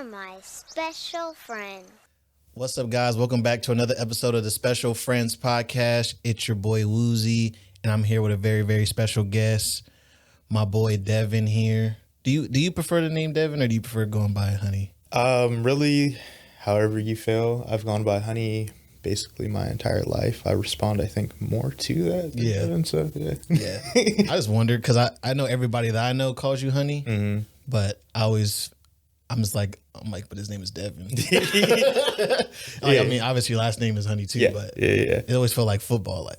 You're my special friend. What's up, guys? Welcome back to another episode of the Special Friends Podcast. It's your boy Wuzi, and I'm here with a very, very special guest, my boy Devin here. Do you prefer the name Devin, or do you prefer going by Honey? Really, however you feel. I've gone by Honey basically my entire life. I respond, I think, more to that. Yeah. Devin, so, Yeah. I just wondered, because I know everybody that I know calls you Honey, but I'm like, but his name is Devin. I mean, obviously your last name is Honey too, but it always felt like football,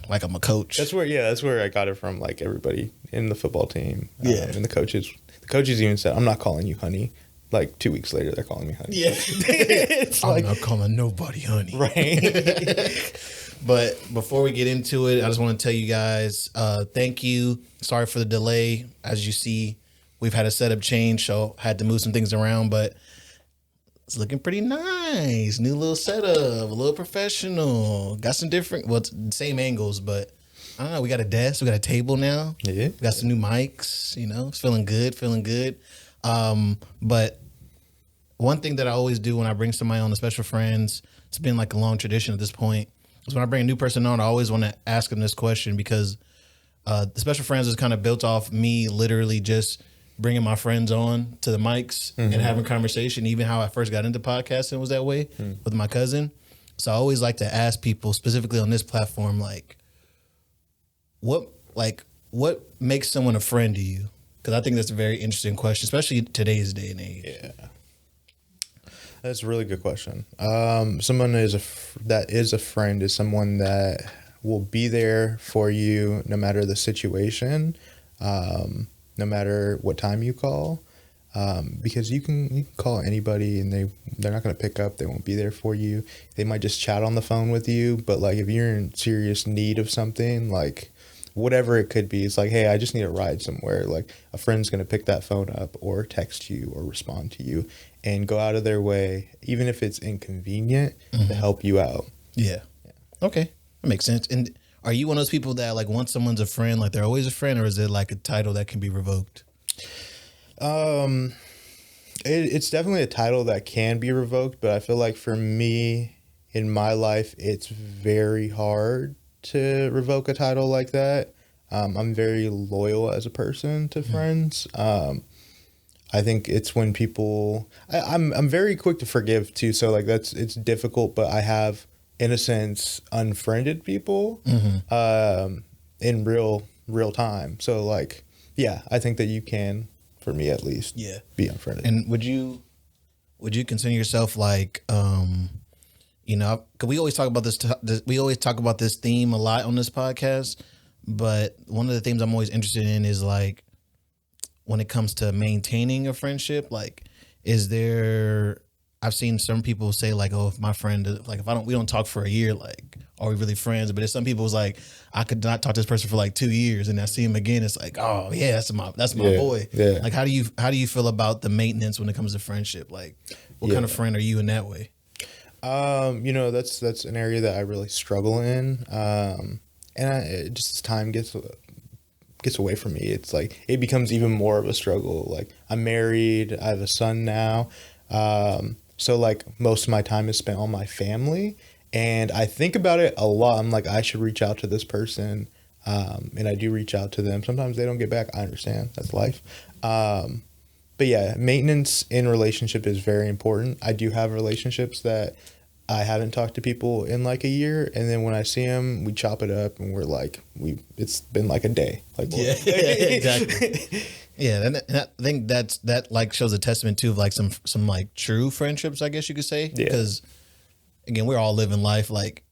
like I'm a coach. That's where I got it from. Like everybody in the football team, and the coaches even said, "I'm not calling you Honey." Like 2 weeks later, they're calling me Honey. Yeah, it's I'm not calling nobody Honey. Right. But before we get into it, I just want to tell you guys, thank you. Sorry for the delay. As you see, we've had a setup change, so had to move some things around, but it's looking pretty nice. New little setup, a little professional. Got some different, same angles, but I don't know. We got a desk, we got a table now. Yeah. We got some new mics, it's feeling good. But one thing that I always do when I bring somebody on the Special Friends, it's been like a long tradition at this point, is when I bring a new person on, I always want to ask them this question, because the Special Friends is kind of built off me literally just bringing my friends on to the mics and having conversation. Even how I first got into podcasting was that way with my cousin. So I always like to ask people, specifically on this platform, what makes someone a friend to you? Because I think that's a very interesting question, especially today's day and age. Yeah. That's a really good question. Someone that is a friend is someone that will be there for you no matter the situation, no matter what time you call, because you can call anybody and they're not going to pick up. They won't be there for you. They might just chat on the phone with you. But like if you're in serious need of something, like whatever it could be, it's like, hey, I just need a ride somewhere. Like a friend's going to pick that phone up or text you or respond to you and go out of their way, even if it's inconvenient, to help you out. Yeah. Okay. That makes sense. And are you one of those people that like once someone's a friend, like they're always a friend, or is it like a title that can be revoked? It's definitely a title that can be revoked, but I feel like for me in my life, it's very hard to revoke a title like that. I'm very loyal as a person to friends. I think it's when people, I'm very quick to forgive too. So like it's difficult, but I have, in a sense, unfriended people in real time. So like, yeah, I think that you can, for me at least, be unfriended. And would you consider yourself like, cause we always talk about this theme a lot on this podcast, but one of the things I'm always interested in is like, when it comes to maintaining a friendship, like, I've seen some people say like, oh, if my friend, like we don't talk for a year, like, are we really friends? But if some people was like, I could not talk to this person for like 2 years and I see him again, it's like, oh yeah, that's my boy. Yeah. Like, how do you feel about the maintenance when it comes to friendship? Like, what kind of friend are you in that way? That's an area that I really struggle in. And just as time gets away from me, it's like, it becomes even more of a struggle. Like I'm married, I have a son now. So like most of my time is spent on my family, and I think about it a lot. I'm like, I should reach out to this person. And I do reach out to them. Sometimes they don't get back. I understand, that's life. But yeah, maintenance in relationship is very important. I do have relationships that I haven't talked to people in like a year, and then when I see them, we chop it up, and we're like, it's been like a day. Like, yeah, exactly. Yeah, and I think that like shows a testament too of like some like true friendships, I guess you could say. Yeah. Because again, we're all living life. Like,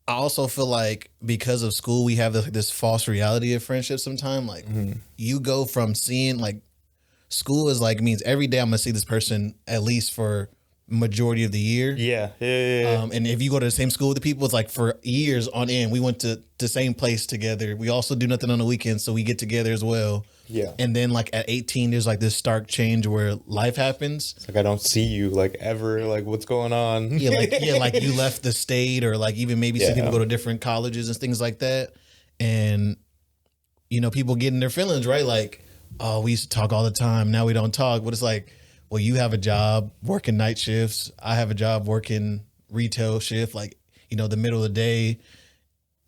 I also feel like because of school, we have this false reality of friendship sometimes. Like, you go from seeing like, school is like, means every day I'm gonna see this person at least for majority of the year. Yeah. And if you go to the same school with the people, it's like for years on end, we went to the same place together. We also do nothing on the weekends, so we get together as well. Yeah. And then like at 18, there's like this stark change where life happens. It's like I don't see you like ever. Like what's going on? Like you left the state, or like even maybe some people go to different colleges and things like that. And people get in their feelings, right? Like, oh, we used to talk all the time. Now we don't talk. But it's like, well, you have a job working night shifts. I have a job working retail shift, like, you know, the middle of the day.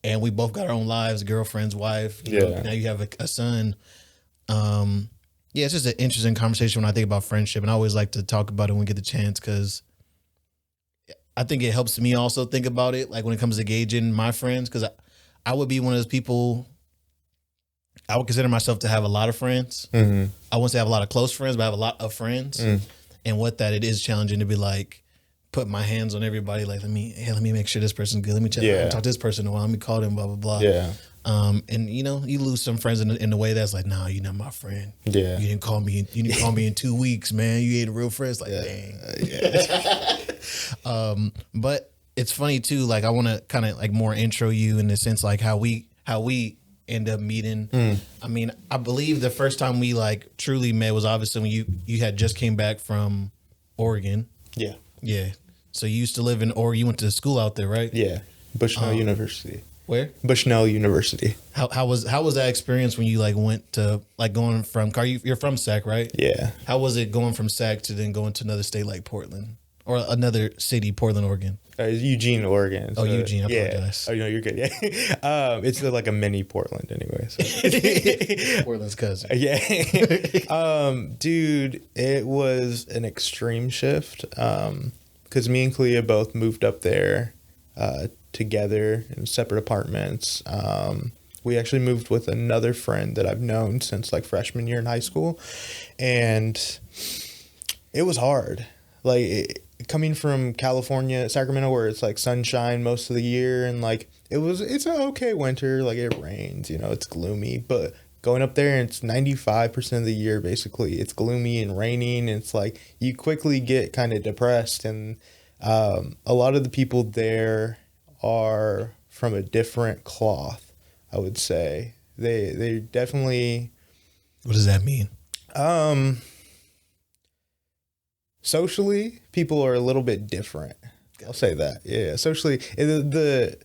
And we both got our own lives, girlfriends, wife. You know, now you have a son. Yeah, it's just an interesting conversation when I think about friendship. And I always like to talk about it when we get the chance because I think it helps me also think about it, like when it comes to gauging my friends, because I would be one of those people, I would consider myself to have a lot of friends. Mm-hmm. I wouldn't say I have a lot of close friends, but I have a lot of friends. And with that, it is challenging to be like, put my hands on everybody. Like, let me make sure this person's good. Let me talk to this person a while. Let me call them, blah, blah, blah. Yeah. And you know, you lose some friends in the way that's like, nah, you're not my friend. Yeah. You didn't call me in 2 weeks, man. You ain't a real friend. It's like, dang. But it's funny too, like I want to kind of like more intro you in the sense like how we end up meeting. I mean, I believe the first time we like truly met was obviously when you had just came back from Oregon. Yeah. Yeah. So you used to live in Oregon. You went to school out there, right? Yeah. Bushnell University. Where? Bushnell University. How was that experience when you like went to like going from you're from Sac, right? Yeah. How was it going from Sac to then going to another state like Portland or another city, Portland, Oregon? Eugene, Oregon. So, Eugene. I apologize. Oh, no, you're good. Yeah. It's like a mini Portland anyway. So. Portland's cousin. Yeah. Dude, it was an extreme shift. Because me and Clea both moved up there together in separate apartments. We actually moved with another friend that I've known since like freshman year in high school. And it was hard. Like coming from California, Sacramento, where it's like sunshine most of the year. And like it's an okay winter. Like it rains, you know, it's gloomy. But going up there, it's 95% of the year, basically. It's gloomy and raining. And it's like you quickly get kind of depressed. And a lot of the people there are from a different cloth, I would say. They definitely... What does that mean? Socially, people are a little bit different. I'll say that. Yeah, socially. The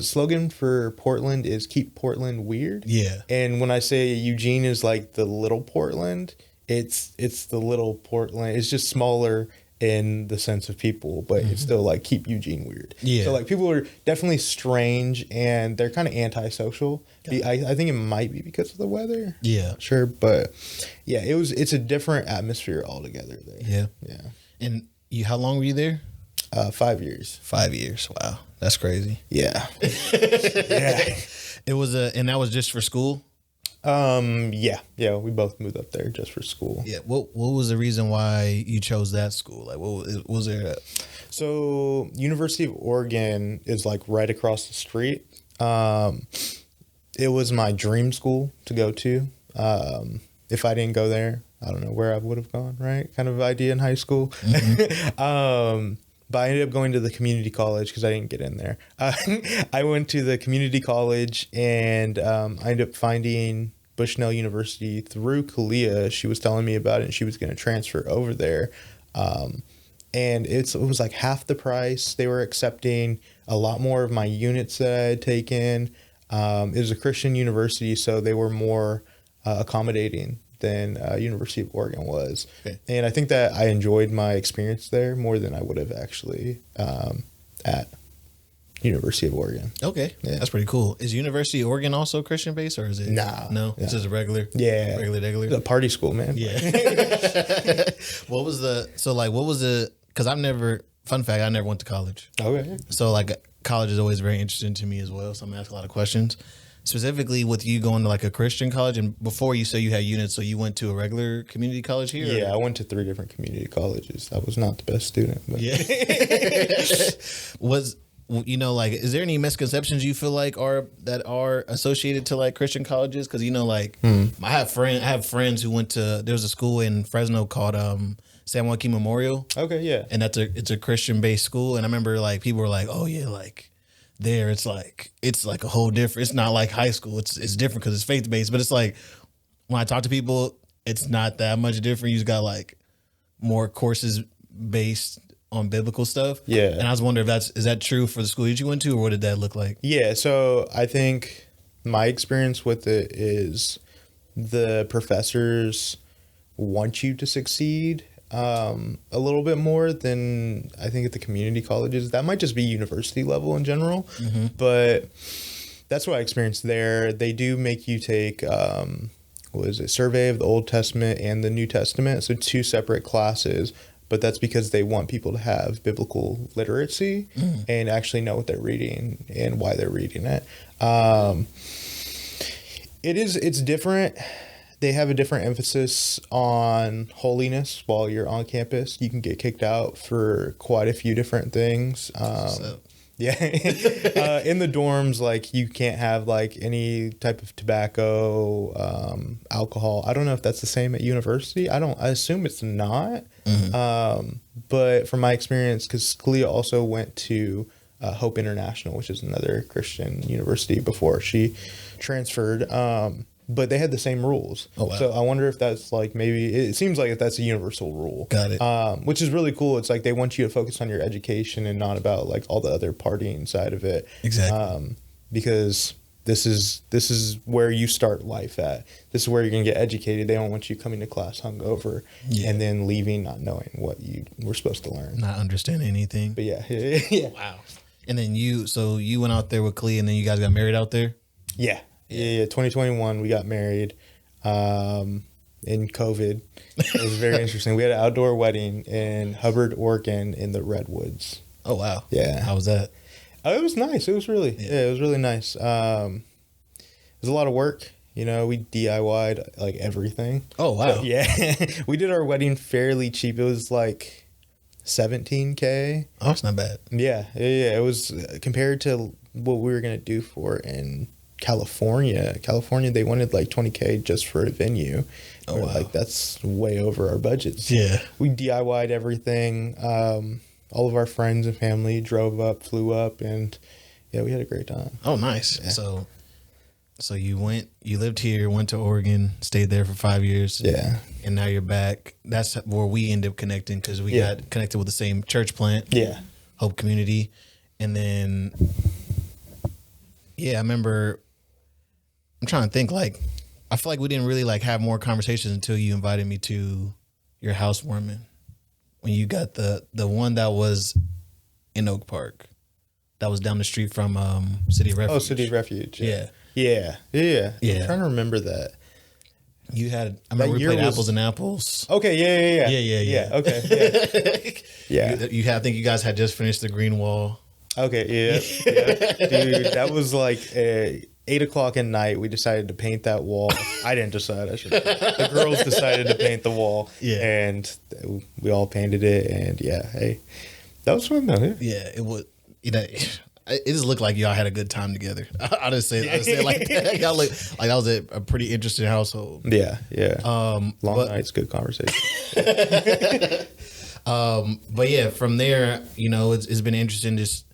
slogan for Portland is keep Portland weird. Yeah. And when I say Eugene is like the little Portland, it's the little Portland. It's just smaller in the sense of people, but it's still like keep Eugene weird. Yeah. So like people are definitely strange and they're kind of antisocial. I think it might be because of the weather. Yeah. Not sure, but yeah, it's a different atmosphere altogether there. Yeah. Yeah. And how long were you there? 5 years. 5 years. Wow. That's crazy. Yeah. Yeah. It was and that was just for school? Yeah, we both moved up there just for school. Yeah. What was the reason why you chose that school? Like, what was there? So, University of Oregon is like right across the street. It was my dream school to go to. If I didn't go there, I don't know where I would have gone, right? Kind of idea in high school. But I ended up going to the community college because I didn't get in there. I went to the community college and I ended up finding Bushnell University through Kalia. She was telling me about it and she was going to transfer over there. And it was like half the price. They were accepting a lot more of my units that I had taken. It was a Christian university, so they were more accommodating than University of Oregon was. Okay. And I think that I enjoyed my experience there more than I would have actually at University of Oregon. Okay. Yeah. That's pretty cool. Is University of Oregon also Christian based or is it? Nah. No? It's just a regular? Yeah. Regular? The party school, man. Yeah. Because I never went to college. Okay. So like college is always very interesting to me as well. So I'm going to ask a lot of questions. Specifically with you going to like a Christian college, and before you say you had units, so you went to a regular community college here? Yeah, I went to 3 different community colleges. I was not the best student. But. Yeah. Is there any misconceptions you feel like are associated to like Christian colleges? Because I have friends who went to, there's a school in Fresno called San Joaquin Memorial. Okay, yeah. And it's a Christian based school, and I remember like people were like, oh yeah, like there it's like a whole different, it's not like high school, it's different because it's faith based, but it's like when I talk to people, it's not that much different. You just got like more courses based on biblical stuff. Yeah. And I was wondering is that true for the school that you went to, or what did that look like? Yeah, so I think my experience with it is the professors want you to succeed a little bit more than I think at the community colleges. That might just be university level in general, but that's what I experienced there. They do make you take survey of the Old Testament and the New Testament, so 2 separate classes, but that's because they want people to have biblical literacy and actually know what they're reading and why they're reading it. It's different. They have a different emphasis on holiness while you're on campus. You can get kicked out for quite a few different things. Yeah. In the dorms, like, you can't have like any type of tobacco, alcohol. I don't know if that's the same at university. I assume it's not. But from my experience, because Scalia also went to Hope International, which is another Christian university before she transferred. But they had the same rules. Oh, wow. So I wonder if that's like, maybe it seems like that's a universal rule. Got it. Which is really cool. It's like they want you to focus on your education and not about like all the other partying side of it. Exactly. Because this is where you start life at. This is where you're gonna get educated. They don't want you coming to class hungover and then leaving not knowing what you were supposed to learn, not understanding anything. But yeah. Wow. And then you went out there with Clea, and then you guys got married out there. Yeah. 2021, we got married in COVID. It was very interesting. We had an outdoor wedding in Hubbard, Oregon, in the Redwoods. Oh, wow. Yeah. How was that? It was nice. It was really, it was really nice. It was a lot of work. You know, we DIY'd like everything. Oh, wow. So, yeah. We did our wedding fairly cheap. It was like $17K. Oh, that's not bad. Yeah. It was compared to what we were going to do for in California, they wanted like $20K just for a venue. Oh, wow. Like, that's way over our budgets. Yeah. We DIY'd everything. All of our friends and family flew up, and yeah, we had a great time. Oh, nice. Yeah. So you lived here, went to Oregon, stayed there for 5 years. Yeah. And now you're back. That's where we ended up connecting, because we got connected with the same church plant. Yeah. Hope Community. And then, I remember, I'm trying to think, like, I feel like we didn't really like have more conversations until you invited me to your housewarming, when you got the one that was in Oak Park, that was down the street from City of Refuge. Oh, City of Refuge. Yeah. I'm trying to remember that. You had, I remember we played Apples and Apples. Okay, yeah. Okay, yeah. I think you guys had just finished the Green Wall. Okay, yeah. Dude, that was like 8:00 at night. We decided to paint that wall. I didn't decide. The girls decided to paint the wall. Yeah. And we all painted it. And hey, that was fun though. Yeah, it was. It just looked like y'all had a good time together. I just say it like that. Y'all look like that was a pretty interesting household. Yeah. Long nights, good conversation. But yeah, from there, it's been interesting just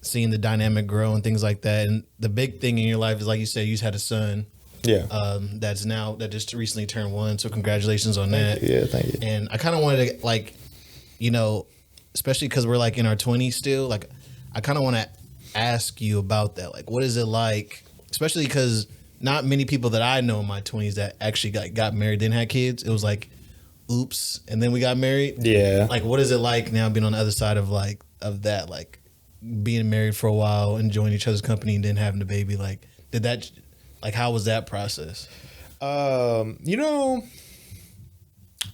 seeing the dynamic grow and things like that. And the big thing in your life is, like you said, you just had a son. Yeah. That just recently turned 1. So congratulations on that. Yeah, thank you. And I kind of wanted to, like, especially because we're like in our 20s still, like, I kind of want to ask you about that. Like, what is it like, especially because not many people that I know in my 20s that actually got married, didn't have kids. It was like, oops, and then we got married. Yeah. Like, what is it like now being on the other side of that, like, being married for a while, enjoying each other's company, and then having a baby? Like, how was that process?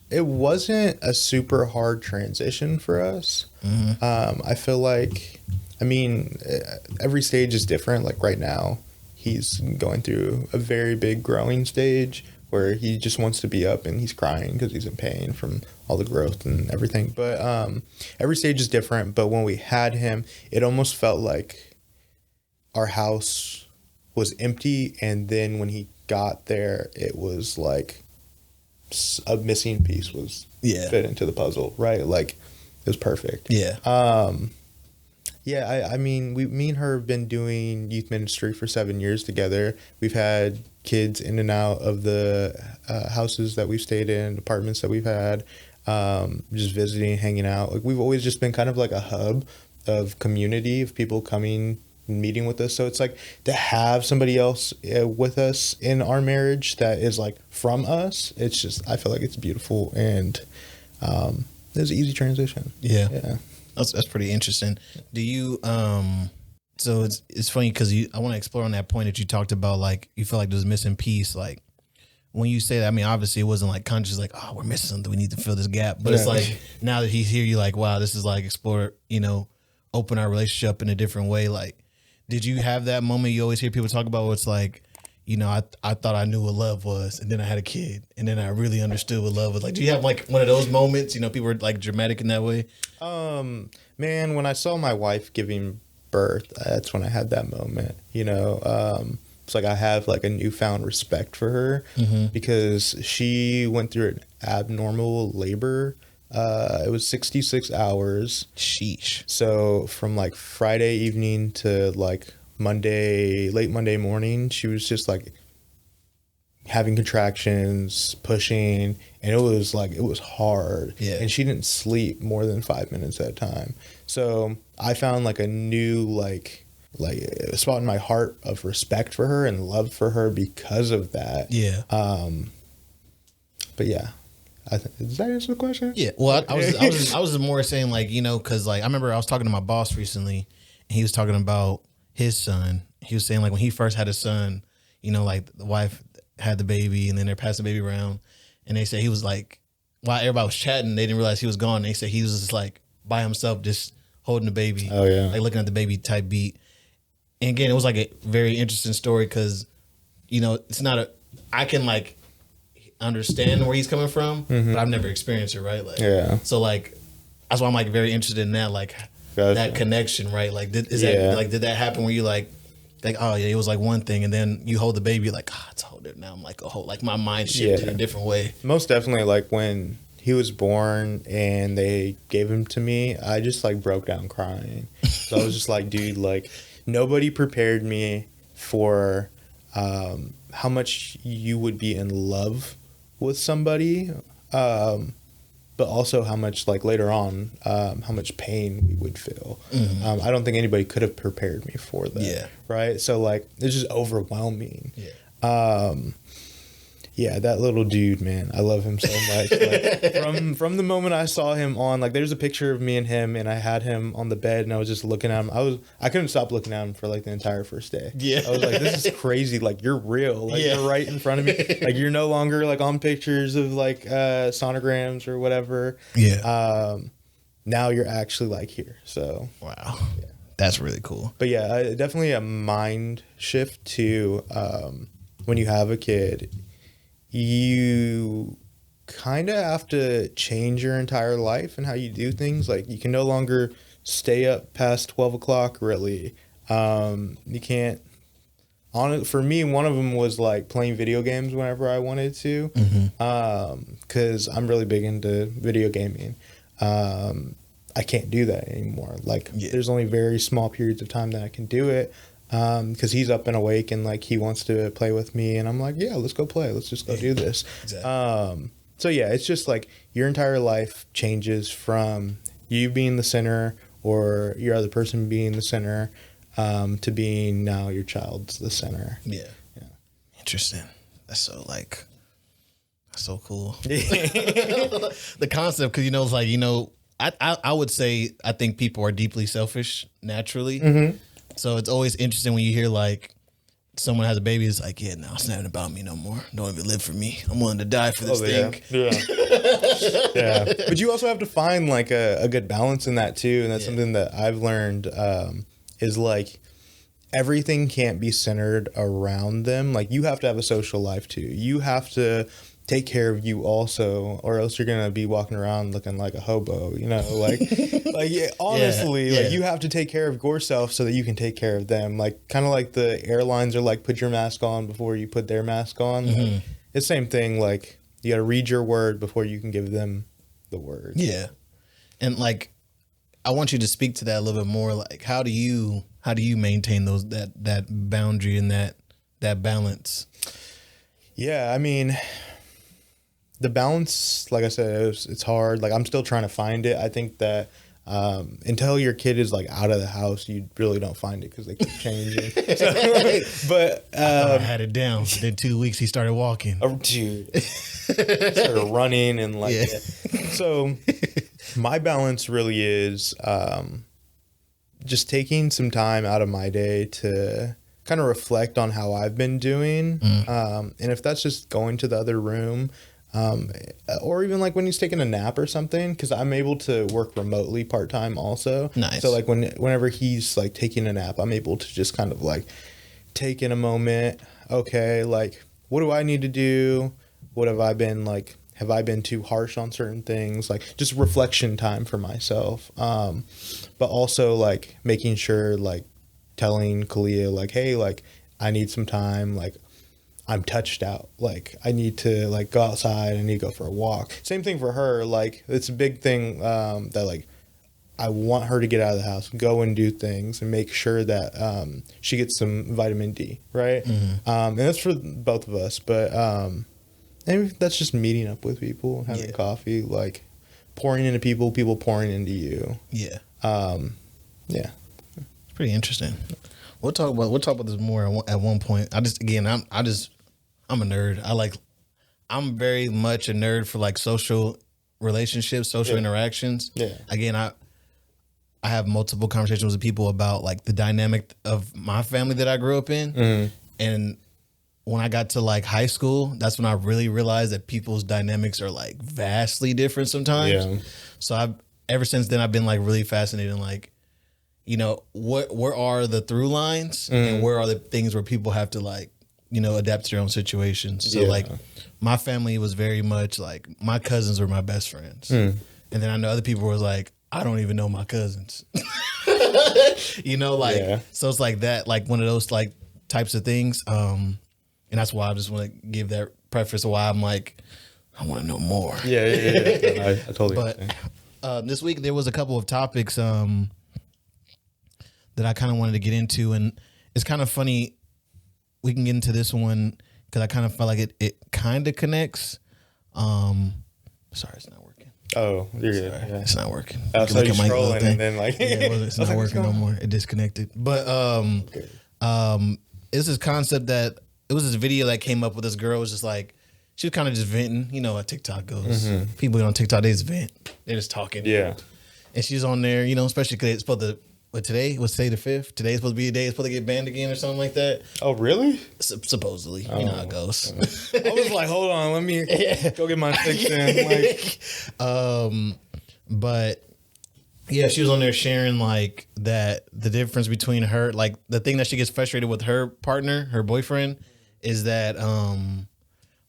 It wasn't a super hard transition for us. Mm-hmm. I feel like, every stage is different. Like right now, he's going through a very big growing stage where he just wants to be up and he's crying because he's in pain from all the growth and everything. But every stage is different. But when we had him, it almost felt like our house was empty. And then when he got there, it was like a missing piece was fit into the puzzle, right? Like, it was perfect. Yeah. Me and her have been doing youth ministry for 7 years together. We've had kids in and out of the houses that we've stayed in, apartments that we've had, just visiting, hanging out. Like, we've always just been kind of like a hub of community, of people coming meeting with us. So it's like to have somebody else with us in our marriage that is like from us. It's just, I feel like it's beautiful, and it was an easy transition. Yeah. That's pretty interesting. Do you so it's funny because I want to explore on that point that you talked about, like you feel like there's a missing piece. Like when you say that, I mean, obviously it wasn't like conscious, like, oh, we're missing something, we need to fill this gap. But it's like now that he's here, you're like, wow, this is like explore, open our relationship in a different way. Like, did you have that moment you always hear people talk about where it's like, I thought I knew what love was, and then I had a kid, and then I really understood what love was. Like, do you have like one of those moments? People are like dramatic in that way. Man, when I saw my wife giving birth, that's when I had that moment. It's like I have like a newfound respect for her because she went through an abnormal labor. It was 66 hours. Sheesh. So from like Friday evening to like late Monday morning, she was just like having contractions, pushing, and it was hard. Yeah. And she didn't sleep more than 5 minutes at a time. So I found like a new like a spot in my heart of respect for her and love for her because of that. Yeah. But yeah. Does that answer the question? Yeah. Well, I was more saying like, because like I remember I was talking to my boss recently, and he was talking about his son. He was saying like when he first had a son, like the wife had the baby, and then they're passing the baby around, and they said he was like, while everybody was chatting, they didn't realize he was gone. They said he was just like by himself, just holding the baby. Oh yeah. Like looking at the baby type beat. And again, it was like a very interesting story because, it's not I can like understand where he's coming from, but I've never experienced it, right? Like, yeah. So like, that's why I'm like very interested in that, like that connection, right? Like, did that happen where you like, oh yeah, it was like one thing, and then you hold the baby, like, it's holding now. I'm like, like my mind shifted in a different way. Most definitely, like when he was born and they gave him to me, I just like broke down crying. So I was just like, dude, like nobody prepared me for how much you would be in love with somebody, but also how much like later on, how much pain we would feel. I don't think anybody could have prepared me for that. Yeah. Right. So like it's just overwhelming. Yeah. Yeah, that little dude, man, I love him so much. Like, from the moment I saw him on, like, there's a picture of me and him, and I had him on the bed, and I was just looking at him. I couldn't stop looking at him for like the entire first day. Yeah, I was like, this is crazy. Like, you're real. Like, you're right in front of me. Like, you're no longer like on pictures of like sonograms or whatever. Yeah. Now you're actually like here. So wow, yeah. That's really cool. But yeah, definitely a mind shift to when you have a kid. You kind of have to change your entire life and how you do things. Like you can no longer stay up past 12 o'clock, really. You can't. For me, one of them was like playing video games whenever I wanted to, because I'm really big into video gaming. I can't do that anymore. Like there's only very small periods of time that I can do it. Because he's up and awake and like he wants to play with me, and I'm like, yeah, let's go play. Let's just go do this. Exactly. So yeah, it's just like your entire life changes from you being the center or your other person being the center to being now your child's the center. Yeah. Interesting. That's so cool. The concept, because it's like I would say I think people are deeply selfish naturally. Mm-hmm. So it's always interesting when you hear like someone has a baby. It's like, yeah, no, it's not about me no more. Don't even live for me. I'm willing to die for this thing. Yeah. But you also have to find like a good balance in that too. And that's something that I've learned is like everything can't be centered around them. Like you have to have a social life too. You have to take care of you also, or else you're gonna be walking around looking like a hobo, like honestly, like you have to take care of yourself so that you can take care of them. Like kind of like the airlines are like, put your mask on before you put their mask on. Like, it's the same thing. Like you got to read your word before you can give them the word. Yeah. And like, I want you to speak to that a little bit more. Like, how do you maintain that boundary and that balance? Yeah. I mean, the balance, like I said, it's hard. Like I'm still trying to find it. I think that Until your kid is like out of the house, you really don't find it because they keep changing. But I had it down. Then 2 weeks he started walking. oh, dude, started running and like. Yeah. So my balance really is just taking some time out of my day to kind of reflect on how I've been doing, and if that's just going to the other room. Or even like when he's taking a nap or something, because I'm able to work remotely part-time also. Nice. So like whenever he's like taking a nap, I'm able to just kind of like take in a moment. Okay, like what do I need to do? What have I been like? Have I been too harsh on certain things? Like just reflection time for myself. But also like making sure like telling Kalia like, hey, like I need some time. Like I'm touched out. Like I need to like go outside. I need to go for a walk. Same thing for her. Like it's a big thing that like I want her to get out of the house, go and do things, and make sure that she gets some vitamin D. Right. And that's for both of us. But and that's just meeting up with people, having coffee, like pouring into people, people pouring into you. Yeah. Yeah. It's pretty interesting. We'll talk about this more at one point. I'm a nerd. I'm very much a nerd for like social relationships, social interactions. Yeah. Again, I have multiple conversations with people about like the dynamic of my family that I grew up in. And when I got to like high school, that's when I really realized that people's dynamics are like vastly different sometimes. Yeah. So ever since then I've been like really fascinated in like, you know, where are the through lines and where are the things where people have to like, you know, adapt to their own situations. So like my family was very much like my cousins were my best friends. And then I know other people was like, I don't even know my cousins. You know, like so it's like that, like one of those like types of things. And that's why I just want to give that preface of why I'm like, I want to know more. Yeah. I totally understand. But this week there was a couple of topics that I kind of wanted to get into, and it's kind of funny. We can get into this one because I kind of felt like it kind of connects. Sorry, it's not working. Oh, you're good. Sorry, Yeah. It's not working. I saw you my little scrolling thing. and then like It's not working no more. It disconnected. But it's this concept that it was this video that came up with this girl was just like she was kind of just venting. You know how TikTok goes. People on TikTok, they just vent. They're just talking. Yeah. And she's on there, you know, especially because it's supposed to. But today was today the 5th. Today's supposed to be a day it's supposed to get banned again or something like that. Oh, really? Supposedly, you know how it goes. I was like, hold on, let me go get my fix in. Like, but yeah, she was on there sharing like that the difference between her, like the thing that she gets frustrated with her partner, her boyfriend, is that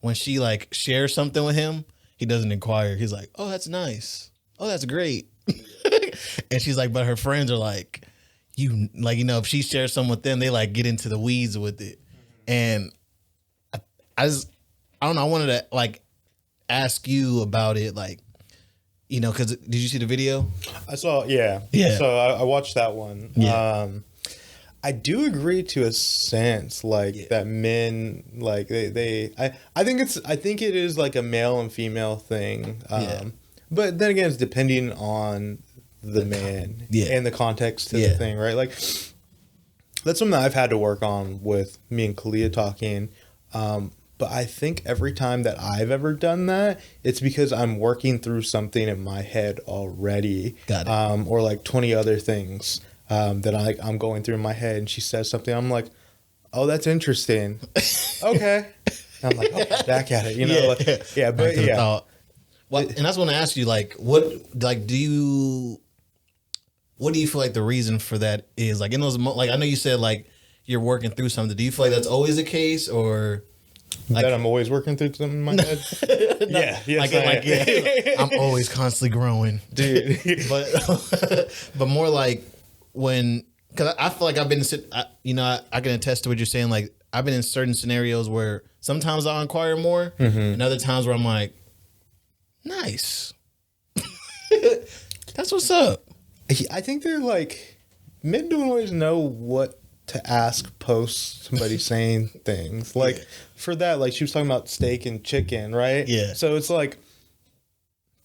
when she like shares something with him, he doesn't inquire. He's like, oh, that's nice. Oh, that's great. And she's like, but her friends are like, you know, if she shares something with them, they like get into the weeds with it. And I don't know. I wanted to like ask you about it, like, you know, because did you see the video? I saw, yeah. So I watched that one. Yeah. I do agree to a sense, like that men, like I think it is like a male and female thing. But then again, it's depending on the man and the context to the thing, right? Like that's something that I've had to work on with me and Kalia talking. But I think every time that I've ever done that, it's because I'm working through something in my head already. Got it. Or like 20 other things that I'm going through in my head. And she says something, I'm like, oh, that's interesting. Okay. And I'm like, okay, back at it, you know? Thought. Well, and that's what I ask you, like, what do you feel like the reason for that is? Like, in those, like, I know you said, like, you're working through something. Do you feel like that's always the case, or like, that I'm always working through something in my head? I'm always constantly growing, dude. But more like when, because I feel like I've been, I can attest to what you're saying. Like, I've been in certain scenarios where sometimes I'll inquire more, and other times where I'm like, nice. That's what's up. I think they're like, men don't always know what to ask post somebody saying things. Like for that, like she was talking about steak and chicken, right? Yeah. So it's like,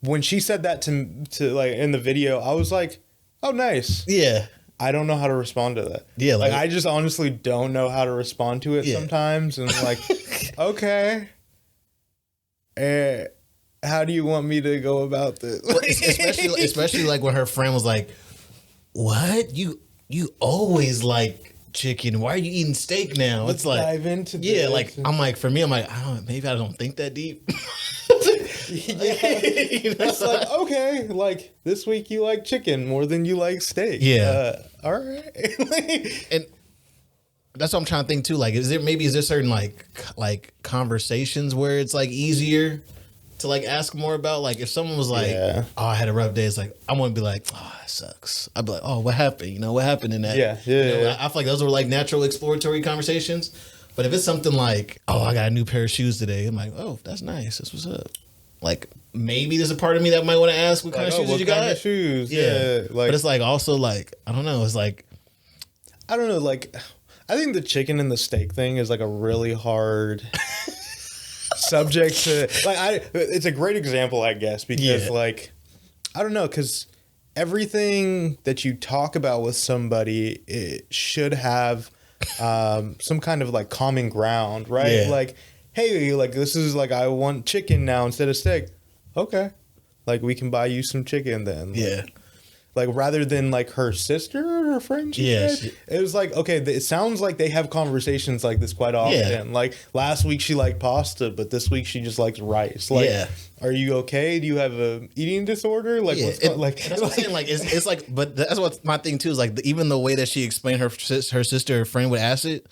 when she said that to like in the video, I was like, oh, nice. Yeah. I don't know how to respond to that. Yeah, like I just honestly don't know how to respond to it sometimes, and like, okay, how do you want me to go about this? Well, especially like when her friend was like, "What you always like chicken? Why are you eating steak now?" Let's it's like dive into this. Like I'm like for me, I'm like maybe I don't think that deep. It's like, okay, like this week you like chicken more than you like steak. Yeah. All right. And that's what I'm trying to think too. Like, is there certain like conversations where it's like easier to like ask more about? Like, if someone was like, "Oh, I had a rough day," it's like I want to be like, "Oh, that sucks." I'd be like, "Oh, what happened? What happened in that?" Yeah. I feel like those were like natural exploratory conversations. But if it's something like, "Oh, I got a new pair of shoes today," I'm like, "Oh, that's nice. That's what's up." Like maybe there's a part of me that might want to ask what kind of shoes did you got? What kind of shoes? Yeah. Like, but it's like also like I don't know. It's like I don't know. Like I think the chicken and the steak thing is like a really hard subject to like. It's a great example, I guess, because like I don't know, because everything that you talk about with somebody, it should have some kind of like common ground, right? Like, hey, like this is like I want chicken now instead of steak. Okay, like we can buy you some chicken then. Like rather than like her sister or her friend, it was like, okay, it sounds like they have conversations like this quite often. Yeah. Like last week she liked pasta, but this week she just likes rice. Like, are you okay? Do you have a eating disorder? Like, what's like? That's what I'm saying. Like, it's like, but that's what my thing too is like. Even the way that she explained her sister or friend with acid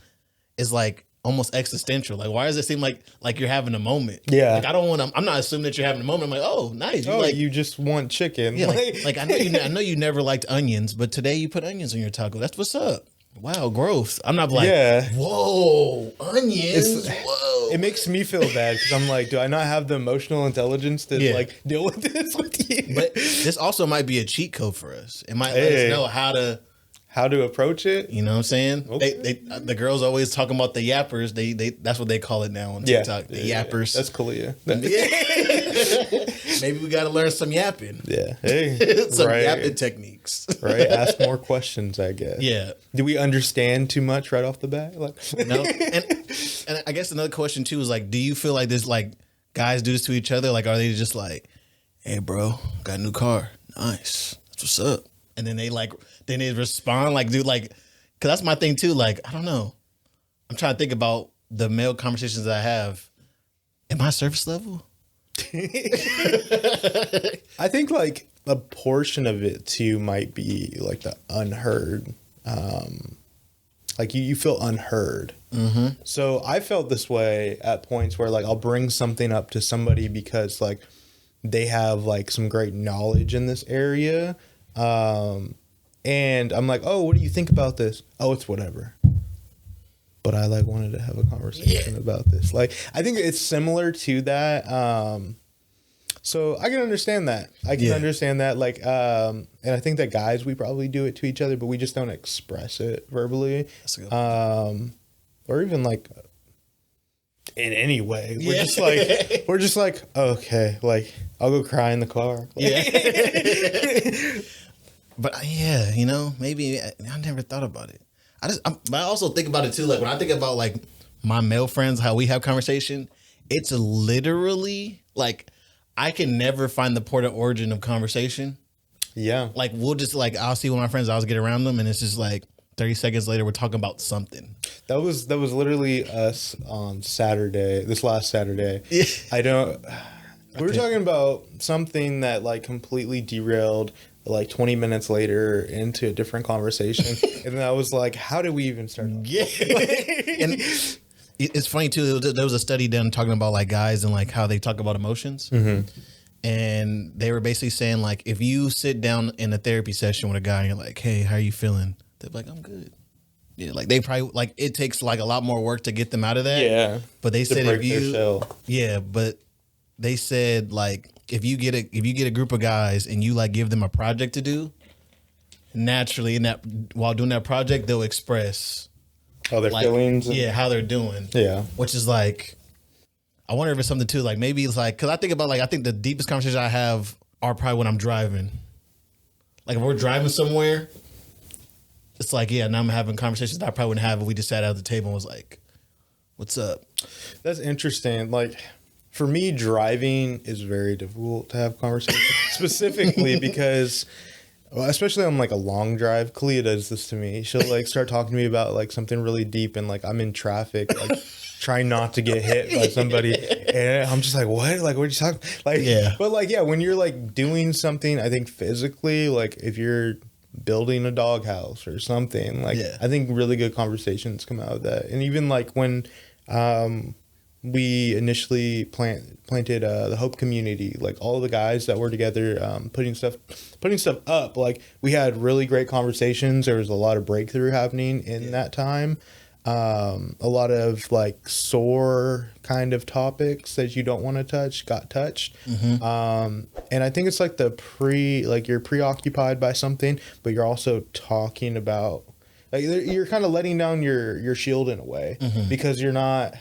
is like almost existential. Like, why does it seem like you're having a moment? Yeah. Like, I don't want to. I'm not assuming that you're having a moment. I'm like, oh, nice. You just want chicken. Yeah. Like I know you never liked onions, but today you put onions on your taco. That's what's up. Wow, gross. I'm not like, whoa, onions. Whoa. It makes me feel bad because I'm like, do I not have the emotional intelligence to like deal with this with you? But this also might be a cheat code for us. It might let us know how to approach it. You know what I'm saying? Okay. The girls always talking about the yappers. They that's what they call it now on TikTok. The yappers. That's Kalia. Maybe we got to learn some yapping. Yeah. Hey. Some yapping techniques. Right. Ask more questions, I guess. Yeah. Do we understand too much right off the bat? Like, no. And I guess another question too is like, do you feel like this like guys do this to each other? Like, are they just like, hey, bro, got a new car. Nice. That's what's up. And then they respond like, dude, like, cause that's my thing too. Like, I don't know. I'm trying to think about the male conversations that I have. Am I surface level? I think like a portion of it too might be like the unheard. Like you feel unheard. Mm-hmm. So I felt this way at points where like I'll bring something up to somebody because like they have like some great knowledge in this area. And I'm like, oh, what do you think about this? Oh, it's whatever. But I like wanted to have a conversation about this. Like, I think it's similar to that. So I can understand that. I can understand that. Like, and I think that guys, we probably do it to each other, but we just don't express it verbally. That's a good point. Or even like in any way. We're just like, okay, like I'll go cry in the car. But maybe I never thought about it. I also think about it too. Like when I think about like my male friends, how we have conversation, it's literally like I can never find the point of origin of conversation. Yeah. Like we'll just like, I'll see one of my friends, I'll get around them and it's just like 30 seconds later, we're talking about something. That was literally us on Saturday, this last Saturday. We were talking about something that like completely derailed like 20 minutes later into a different conversation. And then I was like, how did we even start? Yeah. And it's funny too. There was a study done talking about like guys and like how they talk about emotions. Mm-hmm. And they were basically saying like, if you sit down in a therapy session with a guy and you're like, hey, how are you feeling? They're like, I'm good. Yeah. Like they probably like, it takes like a lot more work to get them out of that. Yeah. But they said but they said like, if you get a group of guys and you like give them a project to do, naturally while doing that project, they'll express their feelings. How they're doing. Yeah. Which is like, I wonder if it's something too, like maybe it's like, because I think about like, I think the deepest conversations I have are probably when I'm driving. Like if we're driving somewhere, it's like, yeah, now I'm having conversations that I probably wouldn't have if we just sat at the table and was like, what's up? That's interesting. Like for me, driving is very difficult to have conversations, specifically because, well, especially on like a long drive. Kalia does this to me. She'll like start talking to me about like something really deep, and like I'm in traffic, like trying not to get hit by somebody, and I'm just like, what? Like, what are you talking? Like, Yeah. But like, yeah, when you're like doing something, I think physically, like if you're building a doghouse or something, like I think really good conversations come out of that. And even like when we initially planted the Hope community, like all the guys that were together putting stuff up, like we had really great conversations. There was a lot of breakthrough happening in that time. A lot of like sore kind of topics that you don't want to touch got touched. And I think it's like you're preoccupied by something, but you're also talking about, like, you're kind of letting down your shield in a way because you're not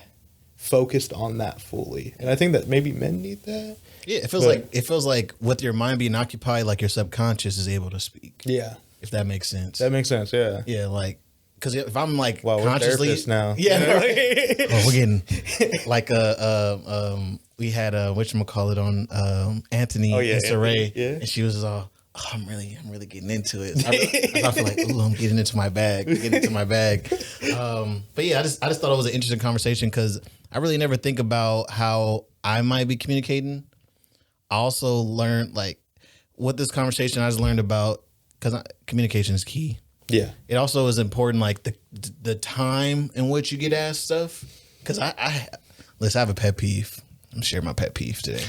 focused on that fully. And I think that maybe men need that. Yeah, it feels like with your mind being occupied, like your subconscious is able to speak. Yeah. If that makes sense. That makes sense, yeah. Yeah, like, because if I'm like we're consciously therapists now. Yeah, right. Oh, we're getting like we had whatchamacallit on Anthony and Saray, and she was just all, oh, I'm really getting into it. I feel like, ooh, I'm getting into my bag. But yeah, I just thought it was an interesting conversation because I really never think about how I might be communicating. I also learned, like, with this conversation, I just learned about, because communication is key. Yeah. It also is important, like the time in which you get asked stuff. Because listen, I have a pet peeve. I'm sharing my pet peeve today.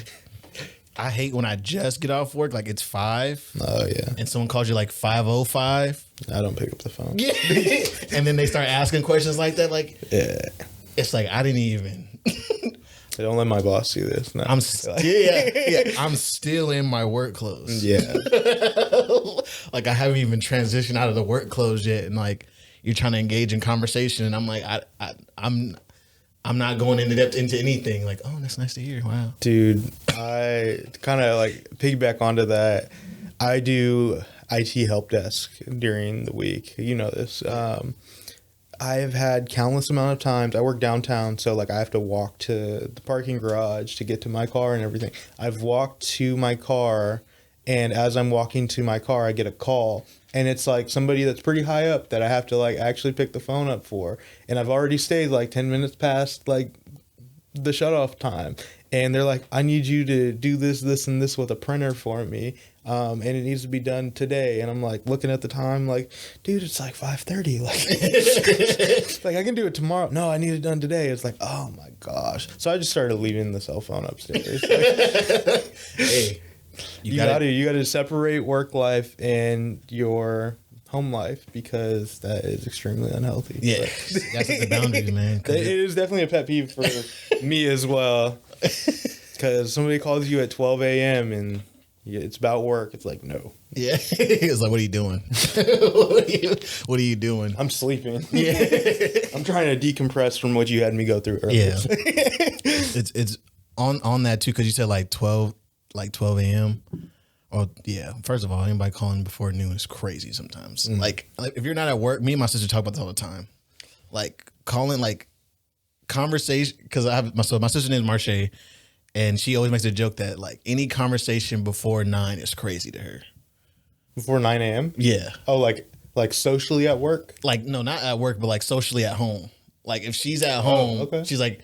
I hate when I just get off work, like it's 5. Oh yeah. And someone calls you like 5:05. I don't pick up the phone. Yeah. And then they start asking questions like that. Like, it's like I didn't even. I don't let my boss see this. No. I'm still I'm still in my work clothes. Yeah. Like I haven't even transitioned out of the work clothes yet, and like you're trying to engage in conversation, and I'm like I'm not going into depth into anything. Like, oh, that's nice to hear. Wow, dude. I kind of like piggyback onto that. I do IT help desk during the week. You know this. I've had countless amount of times. I work downtown, so like I have to walk to the parking garage to get to my car and everything. I've walked to my car, and as I'm walking to my car, I get a call, and it's like somebody that's pretty high up that I have to like actually pick the phone up for. And I've already stayed like 10 minutes past like the shutoff time, and they're like, I need you to do this, this, and this with a printer for me. And it needs to be done today. And I'm like looking at the time, like, dude, it's like 5:30. Like, like I can do it tomorrow. No, I need it done today. It's like, oh my gosh. So I just started leaving the cell phone upstairs. Like, hey, you gotta separate work life and your home life, because that is extremely unhealthy. Yeah, that's the boundaries, man. It is definitely a pet peeve for me as well. Because somebody calls you at 12 a.m. and it's about work. It's like, no. Yeah. It's like, what are you doing? What are you doing? I'm sleeping. Yeah. I'm trying to decompress from what you had me go through earlier. Yeah. It's on that too, because you said like 12 a.m. Oh yeah. First of all, anybody calling before noon is crazy sometimes. Like if you're not at work, me and my sister talk about this all the time. Like calling like conversation, because I have my sister name is Marche. And she always makes a joke that like any conversation before 9 is crazy to her. Before 9 a.m.? Yeah. Oh, like socially at work? Like, no, not at work, but like socially at home. Like if she's at home, she's like,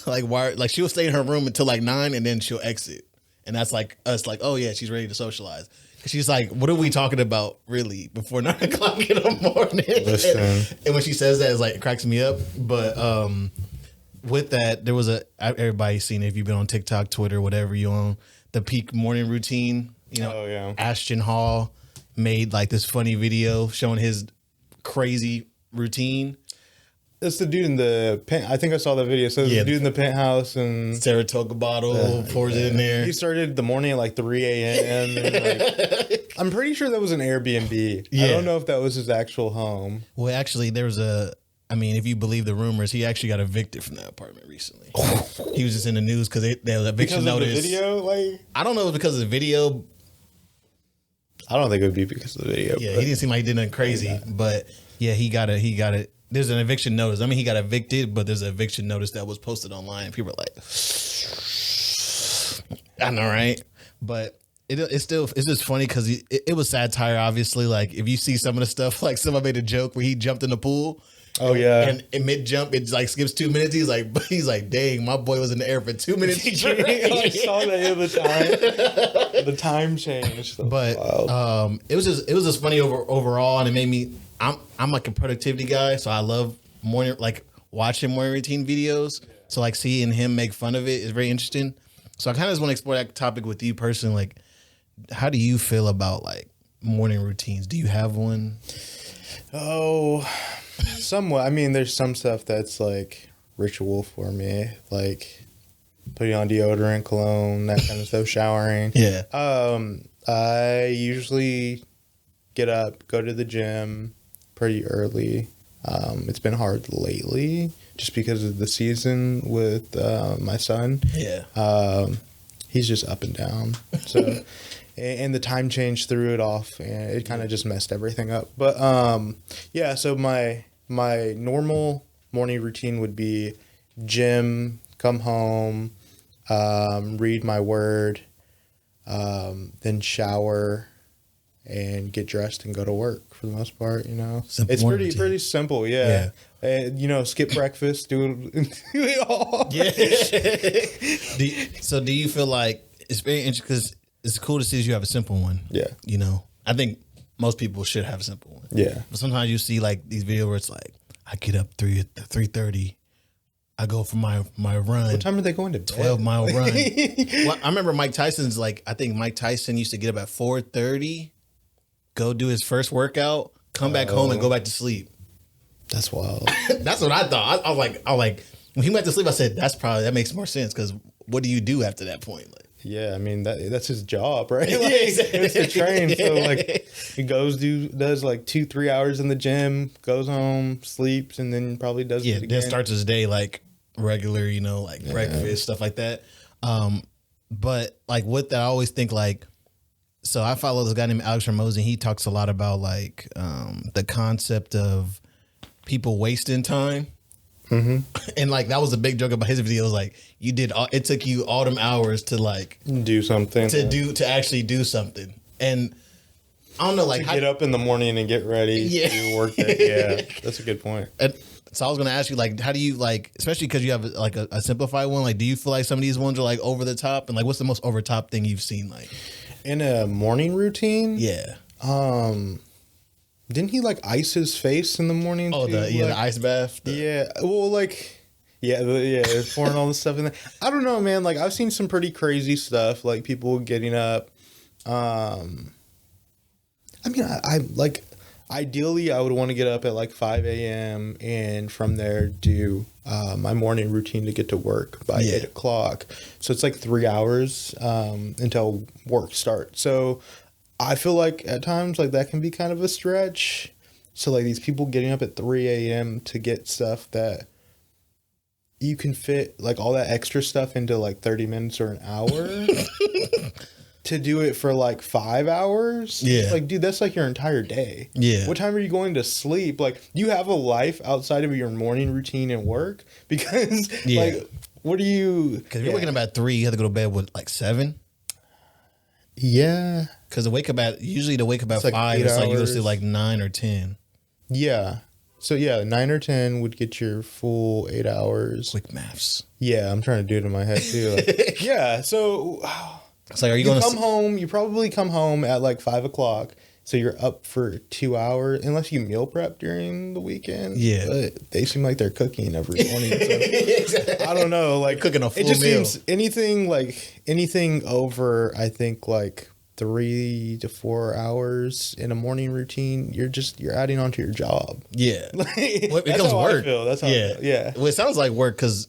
like why? Like she'll stay in her room until like 9 and then she'll exit. And that's like us like, oh yeah, she's ready to socialize. She's like, what are we talking about really before 9 o'clock in the morning? Listen. And when she says that, it's like, it cracks me up. But, with that, there was everybody's seen it. If you've been on TikTok, Twitter, whatever you own, the peak morning routine. You know, Ashton Hall made like this funny video showing his crazy routine. That's the dude in the I think I saw that video. So the dude in the penthouse and Saratoga bottle pours it in there. He started the morning at like 3 a.m. and like, I'm pretty sure that was an Airbnb. I don't know if that was his actual home. Well, actually, there was I mean, if you believe the rumors, he actually got evicted from that apartment recently. He was just in the news because they had eviction notice. Because of the video? Like, I don't know if it's because of the video. I don't think it would be because of the video. Yeah, he didn't seem like he did nothing crazy. But yeah, he got it. There's an eviction notice. I mean, he got evicted, but there's an eviction notice that was posted online. And people are like, I know, right? But it's just funny because it was satire, obviously. Like, if you see some of the stuff, like someone made a joke where he jumped in the pool. Oh yeah, and in mid jump, it like skips 2 minutes. He's like, dang, my boy was in the air for 2 minutes. I saw that in the time change. But it was just funny overall, and it made me. I'm like a productivity guy, so I love watching morning routine videos. So like seeing him make fun of it is very interesting. So I kind of just want to explore that topic with you personally. Like, how do you feel about like morning routines? Do you have one? Oh, somewhat. I mean, there's some stuff that's like ritual for me, like putting on deodorant, cologne, that kind of stuff, showering. Yeah. I usually get up, go to the gym pretty early. It's been hard lately just because of the season with my son. Yeah. He's just up and down. So, and the time change threw it off, and it kind of just messed everything up. But yeah. So my normal morning routine would be gym, come home, read my word, then shower, and get dressed and go to work for the most part, you know. Simple it's morning pretty simple, yeah. And, you know, skip breakfast, do it all. Yeah. So do you feel like it's very interesting because it's cool to see that you have a simple one? Yeah. You know, I think most people should have a simple one. Yeah. But sometimes you see like these videos where it's like, I get up 3:30. I go for my run. What time are they going to bed? 12-mile run. Well, I remember Mike Tyson's like, I think Mike Tyson used to get up at 4:30, go do his first workout, come back home and go back to sleep. That's wild. That's what I thought. I was like, when he went to sleep, I said, that makes more sense because what do you do after that point? Like, yeah, I mean that's his job, right? Like, exactly. it's to train. So like he does like 2-3 hours in the gym, goes home, sleeps, and then probably does it again. Then starts his day like regular, you know, like breakfast, stuff like that. But like with that, I always think like, so I follow this guy named Alex Ramosi, and he talks a lot about like the concept of people wasting time. Mm-hmm. And like that was a big joke about his video. It was like it took you all them hours to like do something to actually do something. And I don't know, like get up in the morning and get ready to do work day. Yeah, that's a good point. And so I was gonna ask you, like, how do you like, especially because you have like a simplified one, like, do you feel like some of these ones are like over the top? And like, what's the most over top thing you've seen? Like in a morning routine? Yeah. Didn't he like ice his face in the morning? Oh, too? the ice bath. Yeah. Well, like, pouring all this stuff in there. I don't know, man. Like, I've seen some pretty crazy stuff, like people getting up. I mean, I like, ideally, I would want to get up at like 5 a.m. and from there do my morning routine to get to work by 8 o'clock. So it's like 3 hours until work starts. So I feel like at times like that can be kind of a stretch. So like these people getting up at 3 a.m. to get stuff that you can fit like all that extra stuff into like 30 minutes or an hour to do it for like 5 hours. Yeah. Like, dude, that's like your entire day. Yeah. What time are you going to sleep? Like, you have a life outside of your morning routine and work because like, what do you? Because if you're waking up at 3, you have to go to bed with like 7. Yeah. Because the wake up at 5, like it's like you go to hours. sleep like 9 or 10. Yeah. So 9 or 10 would get your full 8 hours. Quick maths. Yeah, I'm trying to do it in my head too. Like, yeah. So it's like, are you going to come home? You probably come home at like 5 o'clock. So you're up for 2 hours, unless you meal prep during the weekend. Yeah. But they seem like they're cooking every morning. So Exactly. I don't know. Like Cooking a full it just meal. seems anything over, I think like 3 to 4 hours in a morning routine, you're adding on to your job. Yeah. Like, Well, it that's becomes how work. I feel. That's how I feel. Yeah. Well, it sounds like work because,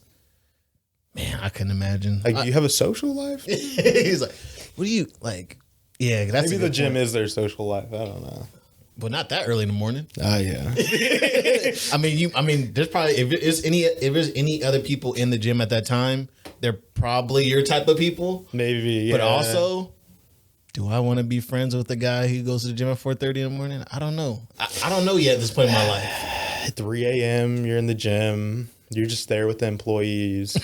man, I couldn't imagine. Like, do you have a social life? He's like, what do you like? Yeah, that's Maybe a the good gym point. is their social life. I don't know. But not that early in the morning. Yeah. I mean, there's probably if there's any other people in the gym at that time, they're probably your type of people. Maybe. Yeah. But also, do I want to be friends with the guy who goes to the gym at 4:30 in the morning? I don't know. I don't know yet at this point in my life. At 3 a.m., you're in the gym. You're just there with the employees.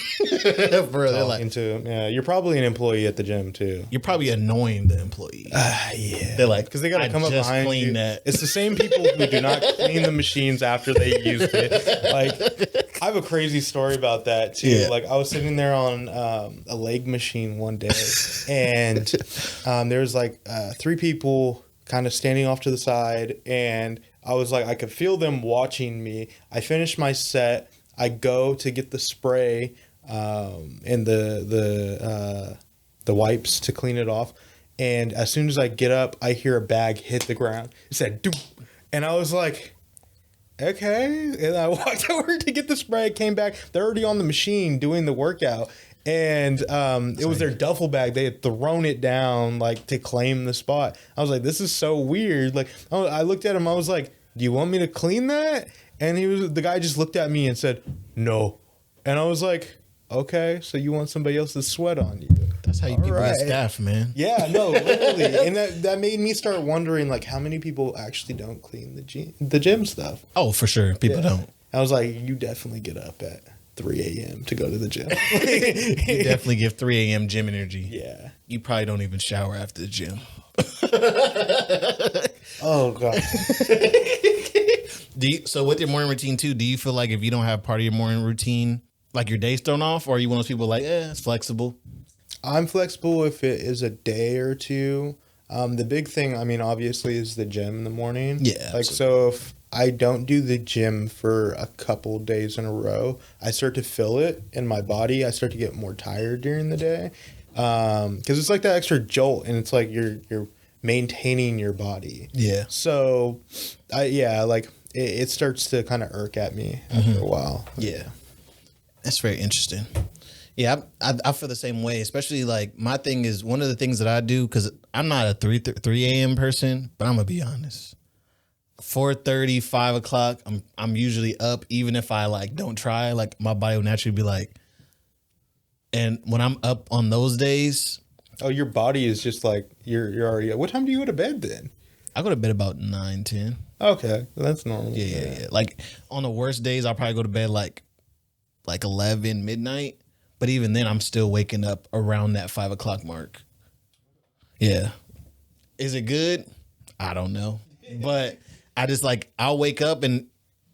Bro, they're like, you're probably an employee at the gym too. you're probably annoying the employees. Yeah. They're like, Because they got to come up just behind clean you. that. It's the same people who do not clean the machines after they used it. Like, I have a crazy story about that too. Yeah. Like, I was sitting there on a leg machine one day, and there was like 3 people kind of standing off to the side, and I was like, I could feel them watching me. I finished my set. I go to get the spray and the wipes to clean it off, and as soon as I get up, I hear a bag hit the ground. It said "doop," and I was like, okay. And I walked over to get the spray. I came back. They're already on the machine doing the workout, and it was their duffel bag. They had thrown it down like to claim the spot. I was like, this is so weird. Like, I looked at him. I was like, do you want me to clean that? And the guy just looked at me and said, no. And I was like, okay, so you want somebody else's sweat on you. That's how you people get staff, man. Yeah, no, literally. And that made me start wondering, like, how many people actually don't clean the gym stuff. Oh, for sure. People don't. I was like, you definitely get up at 3 a.m. to go to the gym. You definitely give 3 a.m. gym energy. Yeah. You probably don't even shower after the gym. Oh, God. So with your morning routine too, do you feel like if you don't have part of your morning routine, like your day's thrown off, or are you one of those people like, it's flexible? I'm flexible if it is a day or two. The big thing, I mean, obviously, is the gym in the morning. Yeah. Like, so if I don't do the gym for a couple days in a row, I start to feel it in my body. I start to get more tired during the day. Because it's like that extra jolt, and it's like you're maintaining your body. Yeah. So, it starts to kind of irk at me after a while. Yeah. That's very interesting. Yeah, I feel the same way, especially like my thing is one of the things that I do, because I'm not a 3 a.m. person, but I'm going to be honest. 4:30, 5 o'clock, I'm usually up, even if I like don't try, like my body will naturally be like, and when I'm up on those days. Oh, your body is just like, you're already, what time do you go to bed then? I go to bed about 9, 10. Okay, that's normal. Yeah. Like on the worst days, I'll probably go to bed like 11, midnight. But even then, I'm still waking up around that 5 o'clock mark. Yeah. Is it good? I don't know. But I just like, I'll wake up and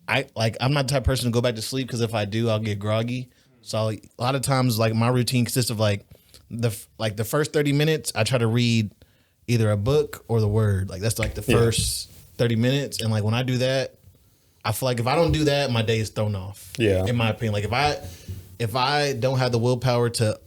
I'm not the type of person to go back to sleep, because if I do, I'll get groggy. So a lot of times, like my routine consists of like the first 30 minutes, I try to read either a book or the word. Like that's like the first 30 minutes. And like when I do that, I feel like if I don't do that, my day is thrown off. Yeah. In my opinion. Like if I don't have the willpower to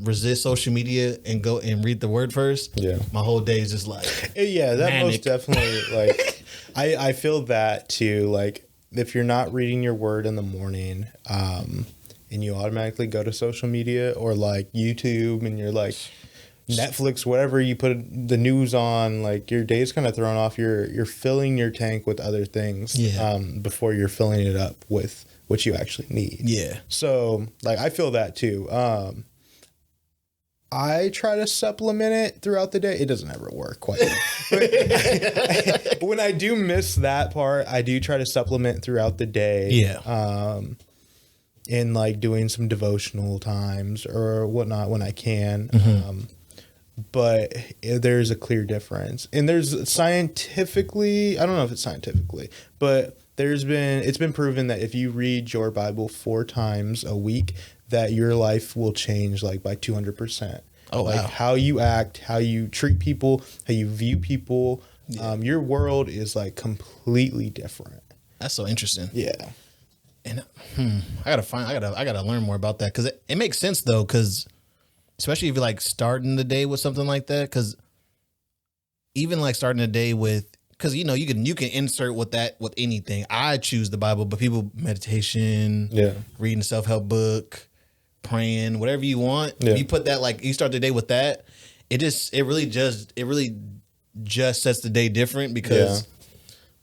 resist social media and go and read the word first, my whole day is just like that manic. Most definitely. Like I feel that too. Like if you're not reading your word in the morning, and you automatically go to social media or like YouTube and you're like Netflix, whatever, you put the news on, like your day's kind of thrown off. You're filling your tank with other things before you're filling it up with what you actually need. Yeah. So like I feel that too. I try to supplement it throughout the day. It doesn't ever work quite. But when I do miss that part, I do try to supplement throughout the day. Yeah. In like doing some devotional times or whatnot when I can. But there's a clear difference. And there's scientifically, I don't know if it's scientifically, but it's been proven that if you read your Bible 4 times a week, that your life will change like by 200%. Oh, like wow. how you act, how you treat people, how you view people. Your world is like completely different. That's so interesting. Yeah. And I gotta learn more about that, because it makes sense though, because especially if you're like starting the day with something like that, because even like starting the day with, because you know you can insert with anything. I choose the Bible, but people meditation, reading a self-help book, praying, whatever you want. If you put that, like you start the day with that, it really just sets the day different, because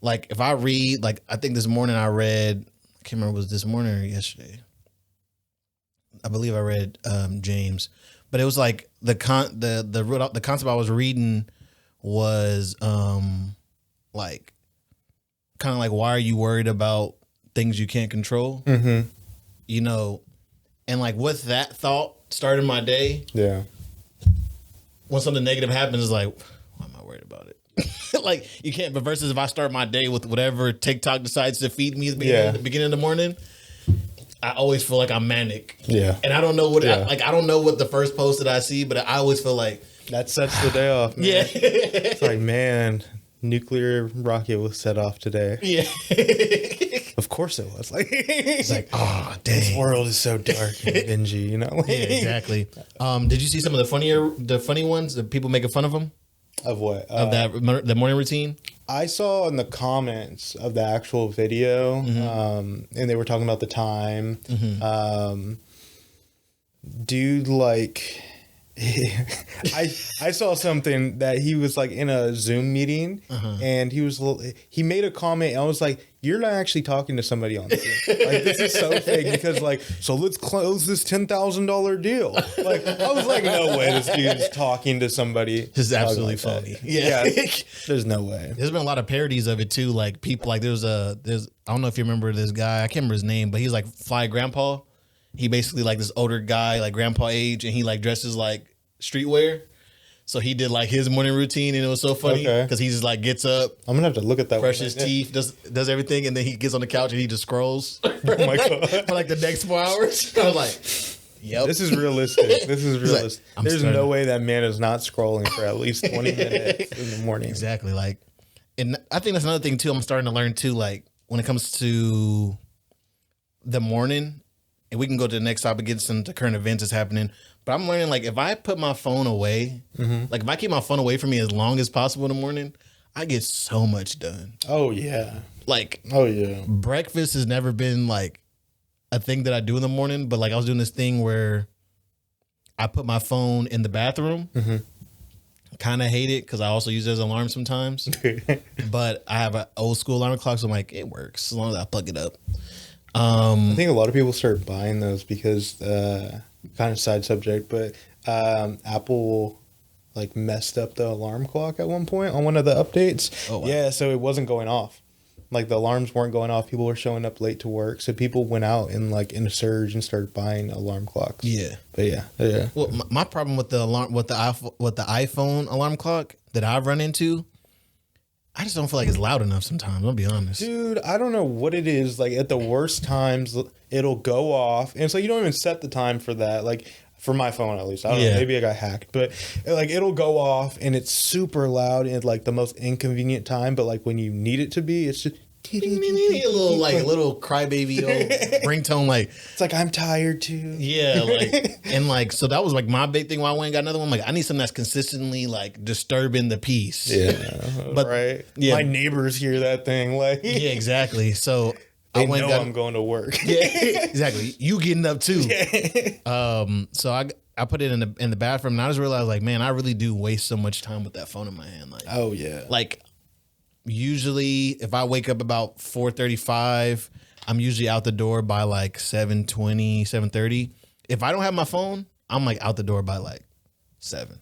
like if I read, like I think this morning I read, I can't remember if it was this morning or yesterday. I believe I read James, but it was like the concept I was reading was like kind of like, why are you worried about things you can't control? Mm-hmm. You know, and like with that thought starting my day, Yeah. when something negative happens, it's like, why am I worried about it? Like you can't. But versus if I start my day with whatever TikTok decides to feed me at the beginning of the morning, I always feel like I'm manic. Yeah. And I don't know what Yeah. I don't know what the first post that I see, but I always feel like That sets the day off, man. yeah. It's like, man, nuclear rocket was set off today. Yeah. Of course it was. Like, It's like, oh this dang. world is so dark and dingy, you know? Yeah, exactly. Did you see some of the funny ones? The people making fun of them Of what? of the morning routine. I saw in the comments of the actual video, and they were talking about the time. Dude, like, I saw something that he was like in a Zoom meeting, and he made a comment. And I was like, "You're not actually talking to somebody on Zoom. Like, this is so fake." Because like, so let's close this $10,000 deal. Like, I was like, no way, this dude's talking to somebody. This is absolutely funny. Yeah, there's no way. There's been a lot of parodies of it too. Like people, like there's I don't know if you remember this guy. I can't remember his name, but he's like Fly Grandpa. He basically like this older guy, like grandpa age, and he like dresses like streetwear. So he did like his morning routine, and it was so funny because he just like gets up, I'm gonna have to look at that. brushes his teeth, does everything, and then he gets on the couch and he just scrolls Oh my god. for like the next 4 hours. I was like, yep. This is realistic. This is realistic. I'm There's starting no to- way that man is not scrolling for at least 20 minutes in the morning. Exactly. Like, and I think that's another thing too. I'm starting to learn too. Like when it comes to the morning, and we can go to the next topic, get some the current events that's happening. But I'm learning like if I put my phone away, like if I keep my phone away from me as long as possible in the morning, I get so much done. Oh yeah. Like Oh yeah. breakfast has never been like a thing that I do in the morning, but like I was doing this thing where I put my phone in the bathroom. Kind of hate it because I also use it as an alarm sometimes. But I have an old school alarm clock, so I'm like, it works as long as I plug it up. I think a lot of people start buying those because kind of side subject, but Apple like messed up the alarm clock at one point on one of the updates. Oh, wow. Yeah, so it wasn't going off. Like the alarms weren't going off. People were showing up late to work, so people went out and like in a surge and started buying alarm clocks. Yeah. But yeah. Well, my problem with the alarm, with the iPhone alarm clock that I've run into, I just don't feel like it's loud enough sometimes. I'll be honest. Dude, I don't know what it is. Like at the worst times, it'll go off, and so you don't even set the time for that. Like for my phone, at least, I don't know. Maybe I got hacked, but like it'll go off, and it's super loud at like the most inconvenient time. But like when you need it to be, it's just a little crybaby old ringtone. Like it's like I'm tired too. yeah, like and like so that was like my big thing. Why I went and got another one. Like I need something that's consistently like disturbing the peace. Yeah, But- right. yeah. My neighbors hear that thing. Like Yeah, exactly. So they I went know and got, I'm going to work. yeah, exactly. You getting up too. So I put it in the bathroom, and I just realized like, man, I really do waste so much time with that phone in my hand. Like, Oh yeah. like usually if I wake up about 4:35, I'm usually out the door by like 7:20, 7:30. If I don't have my phone, I'm like out the door by like 7.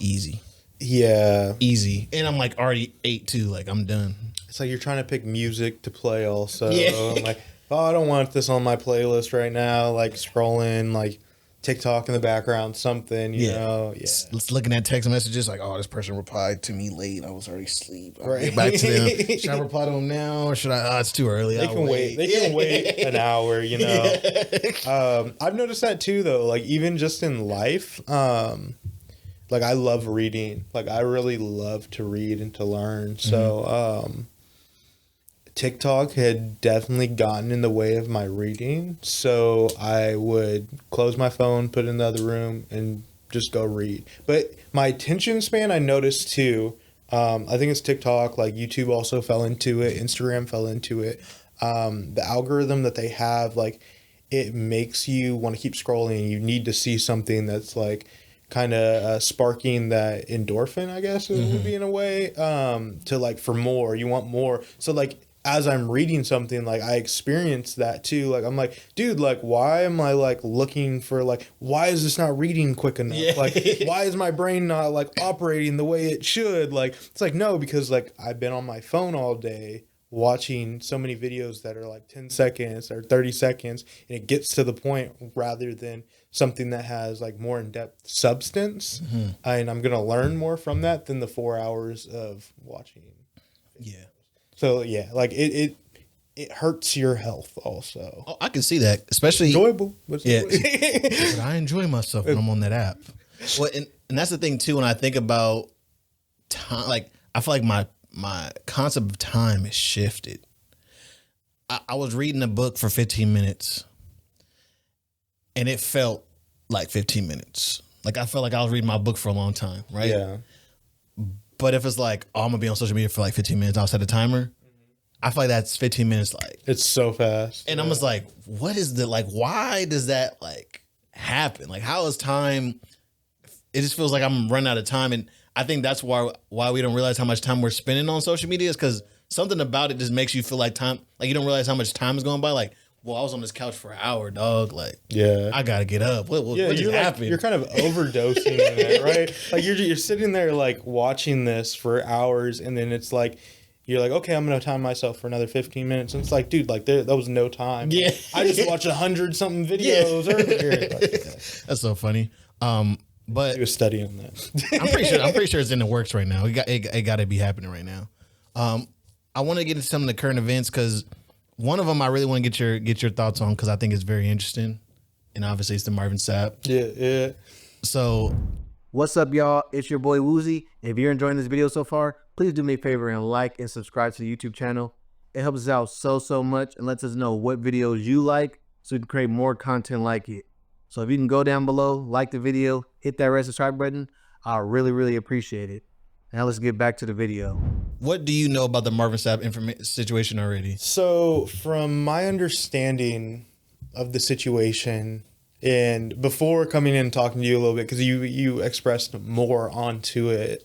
Easy. Yeah. Easy. And I'm like already 8 too. Like I'm done. It's like you're trying to pick music to play also. Yeah. I'm like, oh, I don't want this on my playlist right now. Like scrolling, like TikTok in the background, something, you know. Yeah. Just looking at text messages like, oh, this person replied to me late. I was already asleep. I'll Right. get back to them. Should I reply to them now or should I? Oh, it's too early. They I'll can wait. They can wait an hour, you know. I've noticed that too, though. Like even just in life, like I love reading. Like I really love to read and to learn. So TikTok had definitely gotten in the way of my reading. So I would close my phone, put it in the other room, and just go read. But my attention span, I noticed too. I think it's TikTok. Like YouTube also fell into it. Instagram fell into it. The algorithm that they have, like, it makes you want to keep scrolling. You need to see something that's like kind of sparking that endorphin, I guess it would be in a way, to like for more. You want more. So like as I'm reading something, like I experience that too. Like I'm like, dude, like why am I like looking for like why is this not reading quick enough? Yeah. Like why is my brain not like operating the way it should? Like it's like no, because like I've been on my phone all day watching so many videos that are like 10 seconds or 30 seconds, and it gets to the point rather than something that has like more in-depth substance. And I'm gonna learn more from that than the 4 hours of watching. Yeah. So yeah, like it hurts your health also. Oh, I can see that, especially Enjoyable. Yeah. But I enjoy myself when I'm on that app. Well, and that's the thing too. When I think about time, like I feel like my concept of time is shifted. I was reading a book for 15 minutes, and it felt like 15 minutes. Like I felt like I was reading my book for a long time, right? Yeah. But if it's like, oh, I'm gonna be on social media for like 15 minutes, I'll set a timer. I feel like that's 15 minutes, like It's so fast. and I'm just like, what is the like? Why does that like happen? Like, how is time? It just feels like I'm running out of time, and I think that's why we don't realize how much time we're spending on social media is because something about it just makes you feel like time. Like you don't realize how much time is going by. Like, well, I was on this couch for an hour, dog. Like, Yeah. I gotta get up. What just you're happened? Like, you're kind of overdosing in it, right? Like you're sitting there like watching this for hours, and then it's like you're like, okay, I'm gonna time myself for another 15 minutes, and it's like, dude, like that was no time. Yeah. I just watched 100 something videos earlier. Like, That's so funny. But do a study on that. I'm pretty sure it's in the works right now. It got to be happening right now. I want to get into some of the current events because one of them I really want to get your thoughts on because I think it's very interesting, and obviously it's the Marvin Sapp. Yeah. So, what's up, y'all? It's your boy Wuzi. If you're enjoying this video so far, please do me a favor and like and subscribe to the YouTube channel. It helps us out so much and lets us know what videos you like so we can create more content like it. So if you can go down below, like the video, hit that red subscribe button, I'll really appreciate it. Now let's get back to the video. what do you know about the Marvin Sapp situation already? So from my understanding of the situation, and before coming in and talking to you a little bit, because you expressed more onto it,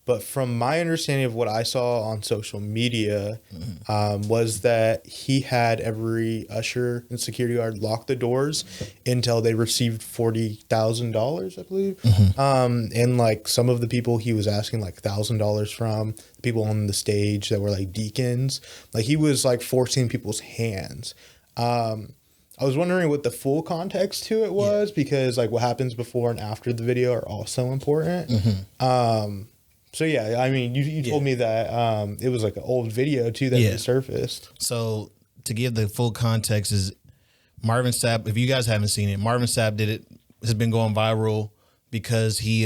but from my understanding of what I saw on social media, was that he had every usher and security guard lock the doors until they received $40,000, I believe. And like some of the people he was asking like $1,000 from, the people on the stage that were like deacons, like he was like forcing people's hands. I was wondering what the full context to it was, because like what happens before and after the video are also important. So yeah, I mean, you told me that it was like an old video too that resurfaced. So to give the full context is Marvin Sapp. If you guys haven't seen it, Marvin Sapp has been going viral because he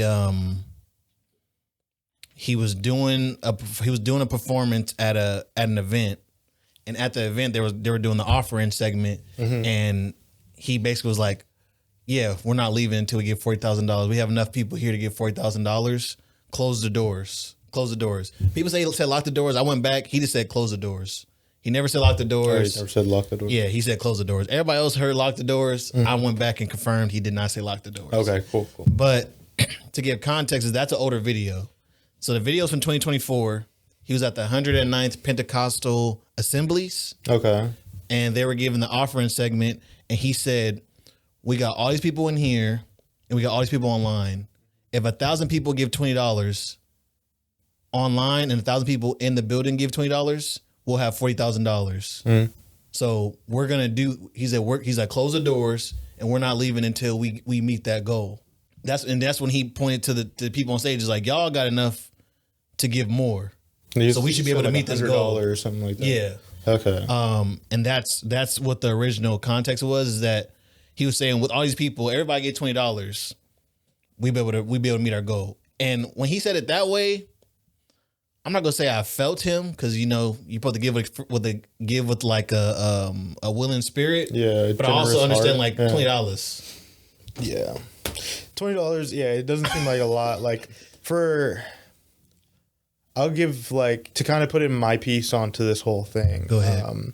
was doing a performance at an event, and at the event they were doing the offering segment, and he basically was like, "Yeah, we're not leaving until we get $40,000. We have enough people here to get $40,000." Close the doors. Close the doors. People said lock the doors. I went back. He just said close the doors. He never said lock the doors. He never said lock the doors. Yeah, he said close the doors. Everybody else heard lock the doors. I went back and confirmed he did not say lock the doors. Okay, cool. But to give context, that's an older video. So the video's from 2024. He was at the 109th Pentecostal Assemblies. Okay. And they were giving the offering segment. And he said, we got all these people in here and we got all these people online. If 1,000 people give $20 online and 1,000 people in the building give $20, we'll have $40,000. So we're gonna do. He's like close the doors, and we're not leaving until we meet that goal. That's when he pointed to the people on stage. Is like, y'all got enough to give more, so we should be able to meet this goal or something like that. Yeah. Okay. And that's what the original context was. Is that he was saying with all these people, everybody get $20. We be able to meet our goal. And when he said it that way, I'm not gonna say I felt him because you're supposed to give with like a willing spirit. Yeah, but I also understand heart. like $20. Yeah, $20. Yeah, it doesn't seem like a lot. Like I'll give like to kind of put in my piece onto this whole thing. Go ahead.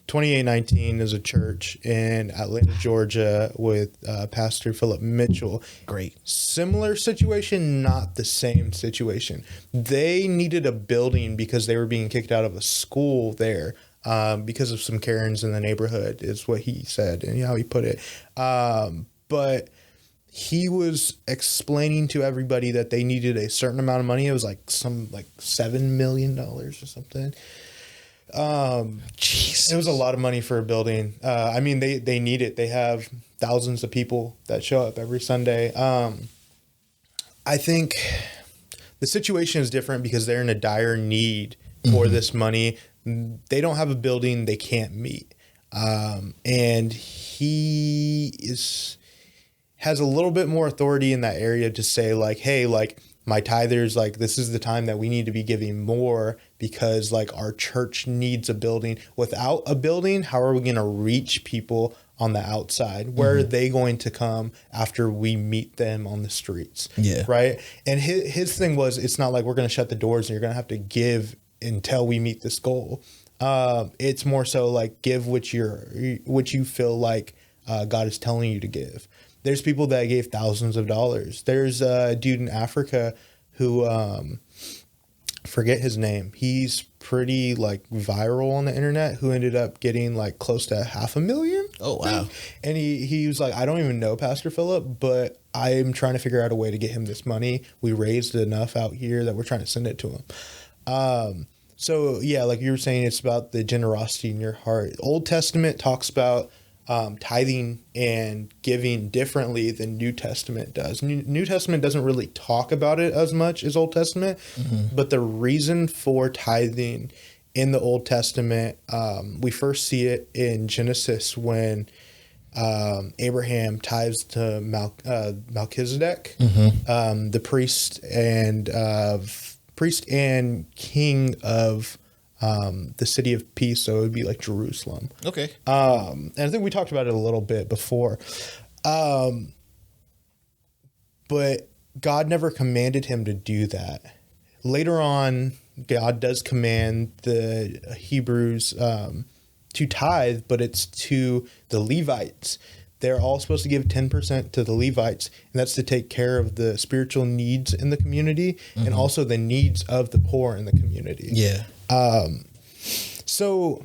2819 is a church in Atlanta, Georgia, with Pastor Philip Mitchell. Great. Similar situation, not the same situation. They needed a building because they were being kicked out of a school there because of some Karens in the neighborhood, is what he said and how he put it. But he was explaining to everybody that they needed a certain amount of money. It was like $7 million or something. Jeez. It was a lot of money for a building. I mean, they need it. They have thousands of people that show up every Sunday. I think the situation is different because they're in a dire need for this money. They don't have a building they can't meet. And he has a little bit more authority in that area to say like, hey, like my tithers, like this is the time that we need to be giving more because like our church needs a building. Without a building, how are we going to reach people on the outside? Where are they going to come after we meet them on the streets? Yeah. Right. And his thing was, it's not like we're going to shut the doors and you're going to have to give until we meet this goal. It's more so like give what you feel like God is telling you to give. There's people that gave thousands of dollars. There's a dude in Africa who, forget his name. He's pretty like viral on the internet who ended up getting like close to $500,000. Oh, wow. And he was like, I don't even know Pastor Philip, but I'm trying to figure out a way to get him this money. We raised enough out here that we're trying to send it to him. So yeah, like you were saying, it's about the generosity in your heart. Old Testament talks about tithing and giving differently than New Testament does. New Testament doesn't really talk about it as much as Old Testament, but the reason for tithing in the Old Testament, we first see it in Genesis when Abraham tithes to Melchizedek, the priest and king of the city of peace, so it would be like Jerusalem. Okay. And I think we talked about it a little bit before. But God never commanded him to do that. Later on, God does command the Hebrews to tithe, but it's to the Levites. They're all supposed to give 10% to the Levites, and that's to take care of the spiritual needs in the community and also the needs of the poor in the community. Yeah. So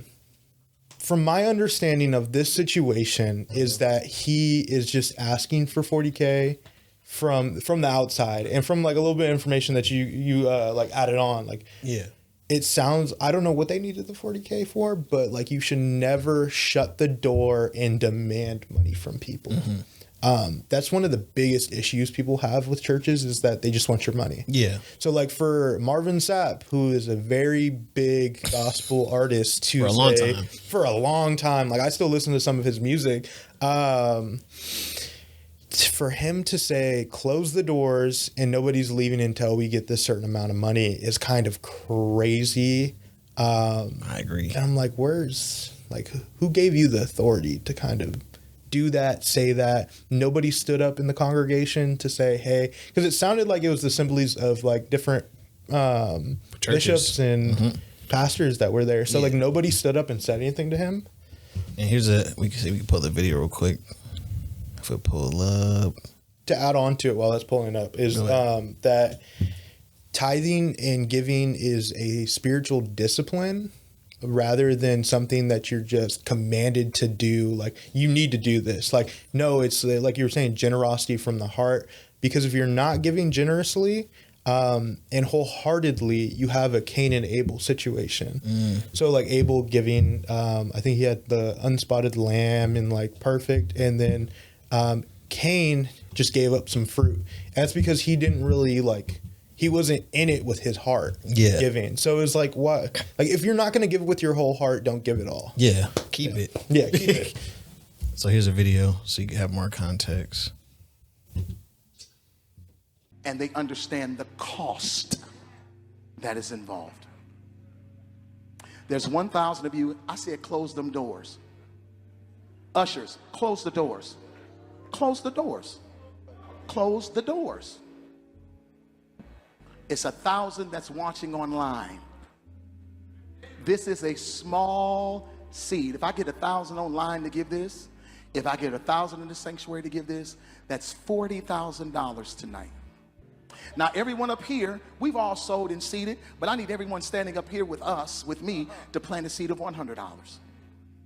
from my understanding of this situation is that he is just asking for 40K from the outside and from like a little bit of information that you like added on. Like, Yeah. it sounds, I don't know what they needed the 40K for, but like you should never shut the door and demand money from people. That's one of the biggest issues people have with churches is that they just want your money. Yeah. So like for Marvin Sapp, who is a very big gospel artist to for a long time, like I still listen to some of his music. For him to say, close the doors and nobody's leaving until we get this certain amount of money is kind of crazy. I agree. And I'm like, who gave you the authority to kind of do that, say that? Nobody stood up in the congregation to say, hey, because it sounded like it was the assemblies of like different bishops and pastors that were there. So like nobody stood up and said anything to him. And we can pull the video real quick. If we pull up. To add on to it while that's pulling up is that tithing and giving is a spiritual discipline rather than something that you're just commanded to do. Like, you need to do this. Like, no, it's like you were saying, generosity from the heart. Because if you're not giving generously and wholeheartedly, you have a Cain and Abel situation. So like Abel giving, I think he had the unspotted lamb and like perfect. And then Cain just gave up some fruit. And that's because he didn't really like, he wasn't in it with his heart giving. So it's like, what? Like, if you're not going to give with your whole heart, don't give it all. Yeah. Keep it. Yeah, keep it. So here's a video so you can have more context. And they understand the cost that is involved. There's 1,000 of you. I said, close them doors. Ushers, close the doors. Close the doors. Close the doors. It's 1,000 that's watching online. This is a small seed, if I get 1,000 online to give this, if I get 1,000 in the sanctuary to give this, that's $40,000 tonight. Now, everyone up here, we've all sowed and seeded, but I need everyone standing up here with us, with me, to plant a seed of $100.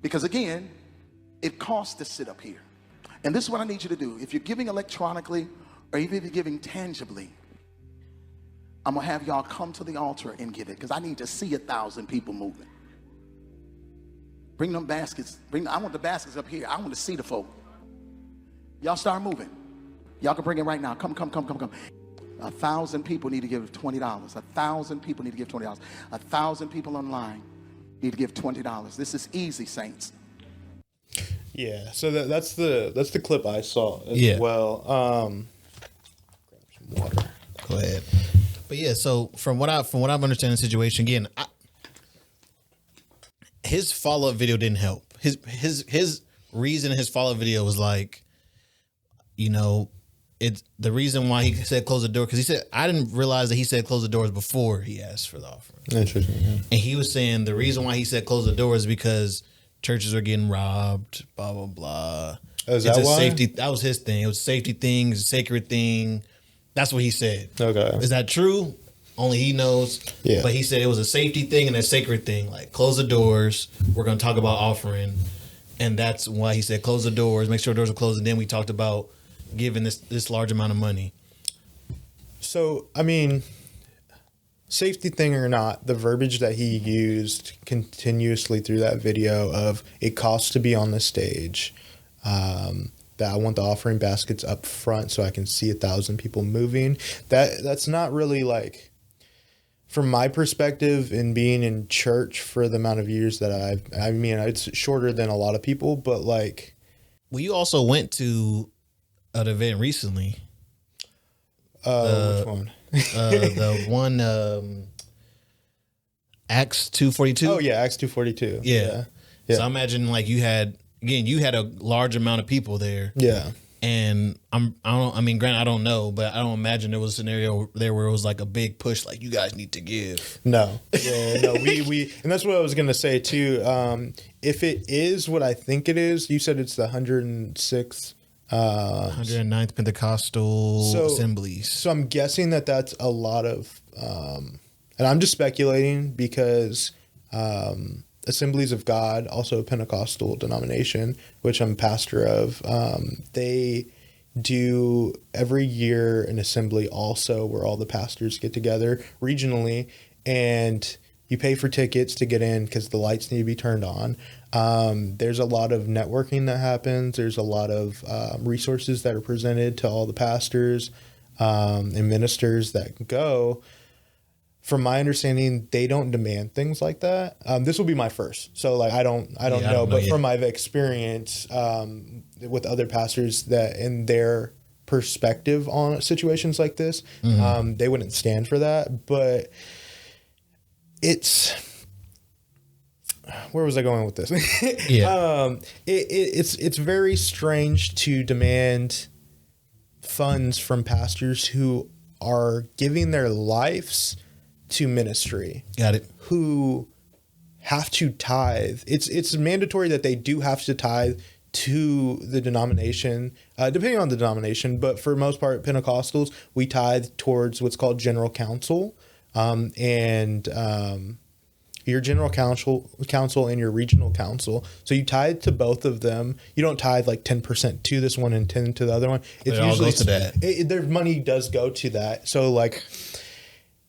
Because again, it costs to sit up here. And this is what I need you to do. If you're giving electronically, or even if you're giving tangibly, I'm gonna have y'all come to the altar and give it, because I need to see 1,000 people moving. Bring them baskets. I want the baskets up here. I want to see the folk. Y'all start moving. Y'all can bring it right now. Come. 1,000 people need to give $20. 1,000 people need to give $20. 1,000 people online need to give $20. This is easy, saints. Yeah. So that's the clip I saw as well. Grab some water. Go ahead. But yeah, so from what I've understood the situation, again, his follow-up video didn't help. His reason his follow-up video was like, you know, it's the reason why he said close the door, because he said, I didn't realize that he said close the doors before he asked for the offering. Interesting. Yeah. And he was saying the reason why he said close the doors is because churches are getting robbed, blah blah blah. Oh, is that why? Safety. That was his thing. It was a safety thing, it's a sacred thing. That's what he said. Okay. Is that true? Only he knows. Yeah. But he said it was a safety thing and a sacred thing. Like, close the doors. We're going to talk about offering. And that's why he said close the doors, make sure doors are closed. And then we talked about giving this large amount of money. So, I mean, safety thing or not, the verbiage that he used continuously through that video of it costs to be on the stage, that I want the offering baskets up front so I can see 1,000 people moving. That's not really like, from my perspective in being in church for the amount of years that I mean, it's shorter than a lot of people, but like. Well, you also went to an event recently. Which one? The one, Acts 2:42. Oh yeah, Acts 2:42. Yeah. Yeah. So I imagine like you had a large amount of people there. Yeah. And granted, I don't know, but I don't imagine there was a scenario there where it was like a big push, like you guys need to give. No. Yeah, no, we and that's what I was gonna say too. If it is what I think it is, you said it's the 106th 109th Pentecostal assemblies. So I'm guessing that's a lot of and I'm just speculating because Assemblies of God, also a Pentecostal denomination, which I'm pastor of, they do every year an assembly also where all the pastors get together regionally, and you pay for tickets to get in because the lights need to be turned on. There's a lot of networking that happens. There's a lot of resources that are presented to all the pastors and ministers that go. From my understanding, they don't demand things like that. This will be my first, so like I don't know. But from my experience with other pastors, that in their perspective on situations like this, they wouldn't stand for that. But where was I going with this? It's very strange to demand funds from pastors who are giving their lives to ministry. Got it. Who have to tithe. It's mandatory that they do have to tithe to the denomination, depending on the denomination, but for the most part, Pentecostals, we tithe towards what's called general council, and your general council and your regional council. So you tithe to both of them. You don't tithe like 10% to this one and 10 to the other one. It's usually all goes to that. Their money does go to that. So like,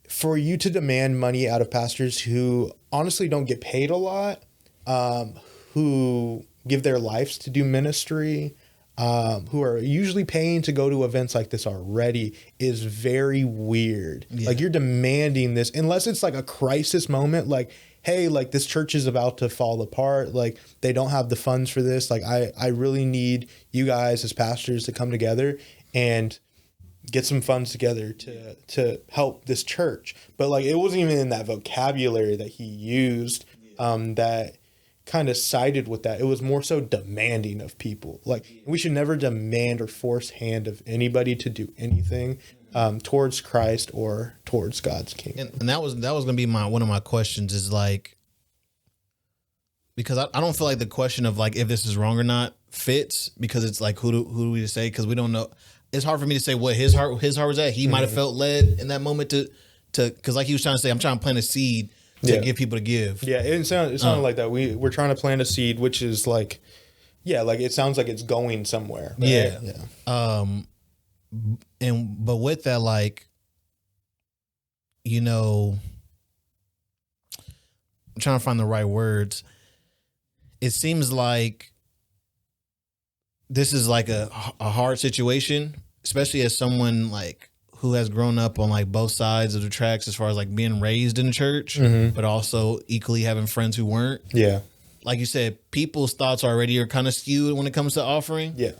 for you to demand money out of pastors who honestly don't get paid a lot, who give their lives to do ministry, who are usually paying to go to events like this already, is very weird. Yeah. Like, you're demanding this, unless it's like a crisis moment, like, hey, like this church is about to fall apart. Like, they don't have the funds for this. Like, I really need you guys as pastors to come together and get some funds together to help this church. But like, it wasn't even in that vocabulary that he used that kind of sided with that. It was more so demanding of people. Like, we should never demand or force hand of anybody to do anything towards Christ or towards God's kingdom. And that was going to be one of my questions, is like, because I don't feel like the question of like if this is wrong or not fits, because it's like who do we say, because we don't know. It's hard for me to say what his heart was at. He might have felt led in that moment to because like he was trying to say, I'm trying to plant a seed to get people to give. Yeah, it sounded like that. We're trying to plant a seed, which is like, yeah, like it sounds like it's going somewhere. Right? Yeah. But with that, like, you know, I'm trying to find the right words. It seems like this is like a hard situation, especially as someone like who has grown up on like both sides of the tracks as far as like being raised in the church, but also equally having friends who weren't. Yeah. Like you said, people's thoughts already are kind of skewed when it comes to offering. Yeah.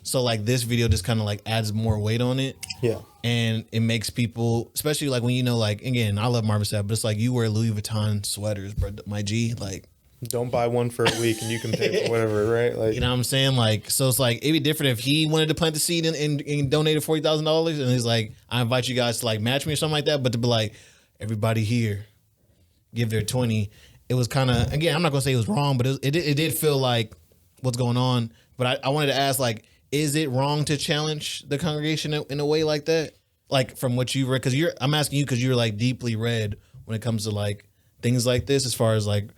So like this video just kind of like adds more weight on it. Yeah. And it makes people, especially like when, you know, like, again, I love Marvin Sapp, but it's like you wear Louis Vuitton sweaters, bro, my G, like. Don't buy one for a week and you can pay for whatever, right? Like, you know what I'm saying? Like, so it's like, it'd be different if he wanted to plant the seed and donated $40,000 and he's like, I invite you guys to like match me or something like that. But to be like, everybody here, give their 20. It was kind of, again, I'm not going to say it was wrong, but it did feel like what's going on. But I wanted to ask, like, is it wrong to challenge the congregation in a way like that? Like from what you read, because I'm asking you because you're like deeply read when it comes to like things like this, as far as like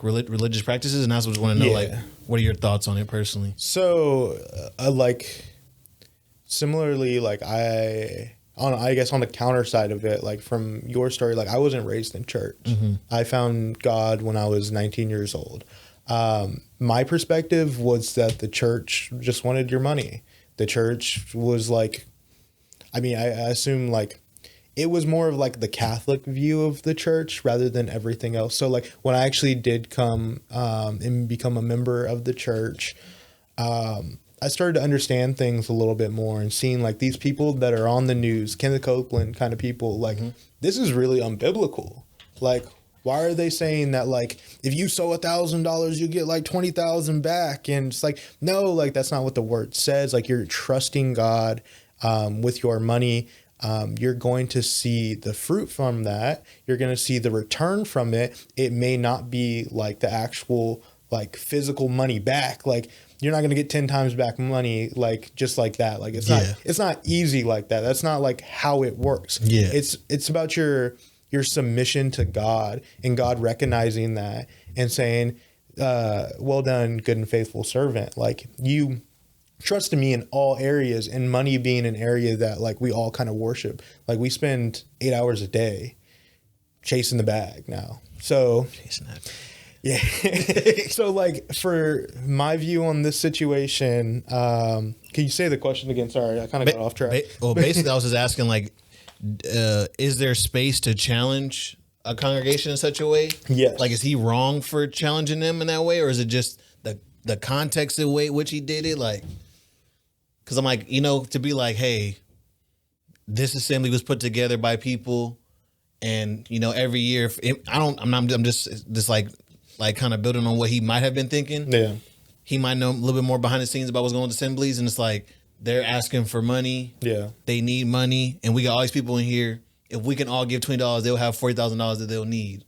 religious practices, and I just want to know like what are your thoughts on it personally? So, like similarly, like I guess on the counter side of it, like from your story, like I wasn't raised in church. I found God when I was 19 years old. My perspective was that the church just wanted your money. The church was like, I mean, I assume like it was more of like the Catholic view of the church rather than everything else. So like when I actually did come and become a member of the church, I started to understand things a little bit more and seeing like these people that are on the news, Kenneth Copeland kind of people, like this is really unbiblical. Like, why are they saying that like if you sow $1,000 you get like 20,000 back? And it's like, no, like that's not what the word says. Like you're trusting God with your money. You're going to see the fruit from that. You're going to see the return from it. It may not be like the actual like physical money back. Like you're not going to get 10 times back money, like just like that. Like it's not easy like that. That's not like how it works. Yeah. It's about your submission to God and God recognizing that and saying, well done, good and faithful servant. Like you trusted me in all areas, and money being an area that like we all kind of worship. Like we spend 8 hours a day chasing the bag now. So Chasing that. yeah. So like for my view on this situation, can you say the question again? Sorry, I kind of got off track. Well, basically I was just asking like, is there space to challenge a congregation in such a way? Yes. Like, is he wrong for challenging them in that way, or is it just the context of the way which he did it? Like, because I'm like, you know, to be like, hey, this assembly was put together by people, and you know, every year, I'm just like kind of building on what he might have been thinking. Yeah. He might know a little bit more behind the scenes about what's going on with assemblies, and it's like they're asking for money. Yeah. They need money, and we got all these people in here. If we can all give $20, they'll have $40,000 that they'll need.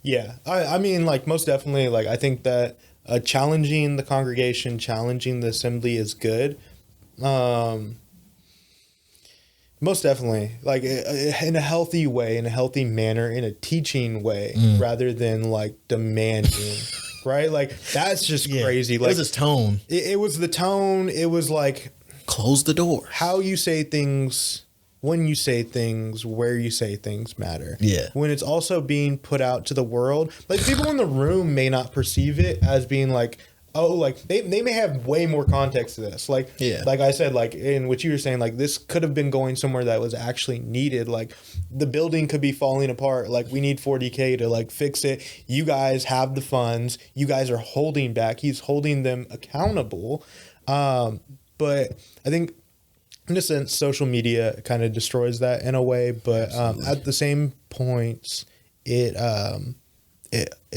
Yeah. I mean, like most definitely, like I think that challenging the congregation, challenging the assembly is good. Most definitely, like in a healthy way, in a healthy manner, in a teaching way, rather than like demanding, right? Like that's just crazy. Like it was his tone. It was the tone. It was like Close the door. how you say things, when you say things, where you say things matter. Yeah. When it's also being put out to the world, like people in the room may not perceive it as being like, oh, like they may have way more context to this. Like, like I said, like in what you were saying, like this could have been going somewhere that was actually needed. Like the building could be falling apart. Like we need $40K to like fix it. You guys have the funds. You guys are holding back. He's holding them accountable. But I think in a sense, social media kind of destroys that in a way. But at the same points, it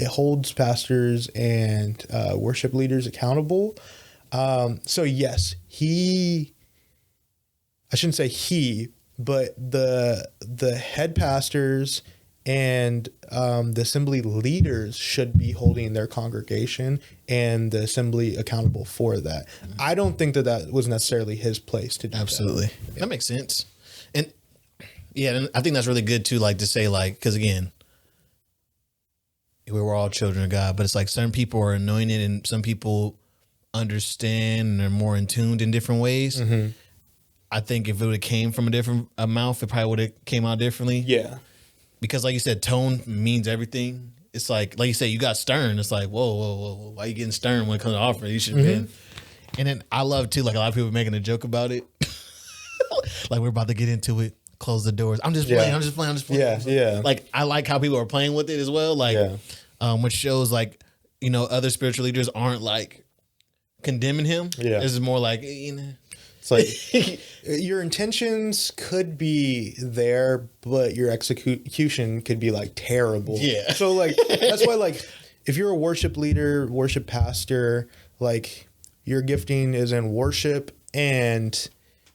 holds pastors and worship leaders accountable. So yes, I shouldn't say he, but the head pastors and the assembly leaders should be holding their congregation and the assembly accountable for that. I don't think that was necessarily his place to do Absolutely. That makes sense. And yeah, and I think that's really good too, like to say, like, because again, we're all children of God, but it's like certain people are anointed and some people understand and are more in tuned in different ways. Mm-hmm. I think if it would have came from a different mouth, it probably would have came out differently. Yeah. Because like you said, tone means everything. It's like you said, you got stern. It's like, whoa. Why are you getting stern when it comes to offering? You should have been. And then I love too, like a lot of people making a joke about it. Like we're about to get into it. Close the doors. I'm just playing. Yeah. Like I like how people are playing with it as well. Like, which shows like, you know, other spiritual leaders aren't like condemning him. Yeah. This is more like, you know. It's like your intentions could be there, but your execution could be like terrible. Yeah. So like that's why like if you're a worship leader, worship pastor, like your gifting is in worship and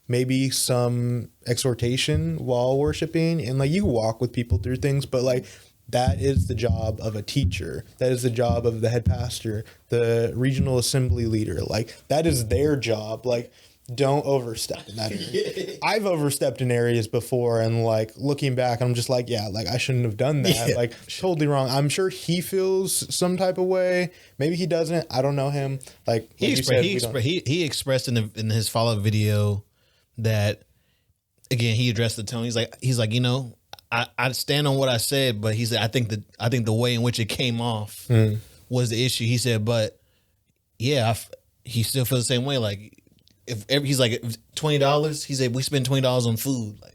maybe some exhortation while worshiping, and like you walk with people through things, but like that is the job of a teacher. That is the job of the head pastor, the regional assembly leader. Like that is their job. Like don't overstep in that area. I've overstepped in areas before, and like looking back, I'm just like, yeah, like I shouldn't have done that. Yeah. Like totally wrong. I'm sure he feels some type of way. Maybe he doesn't. I don't know him. Like he expressed in his follow-up video that, again, he addressed the tone. He's like, you know, I stand on what I said, but he said I think the way in which it came off was the issue. He said, but yeah, he still feels the same way. Like he's like $20. He said we spend $20 on food. Like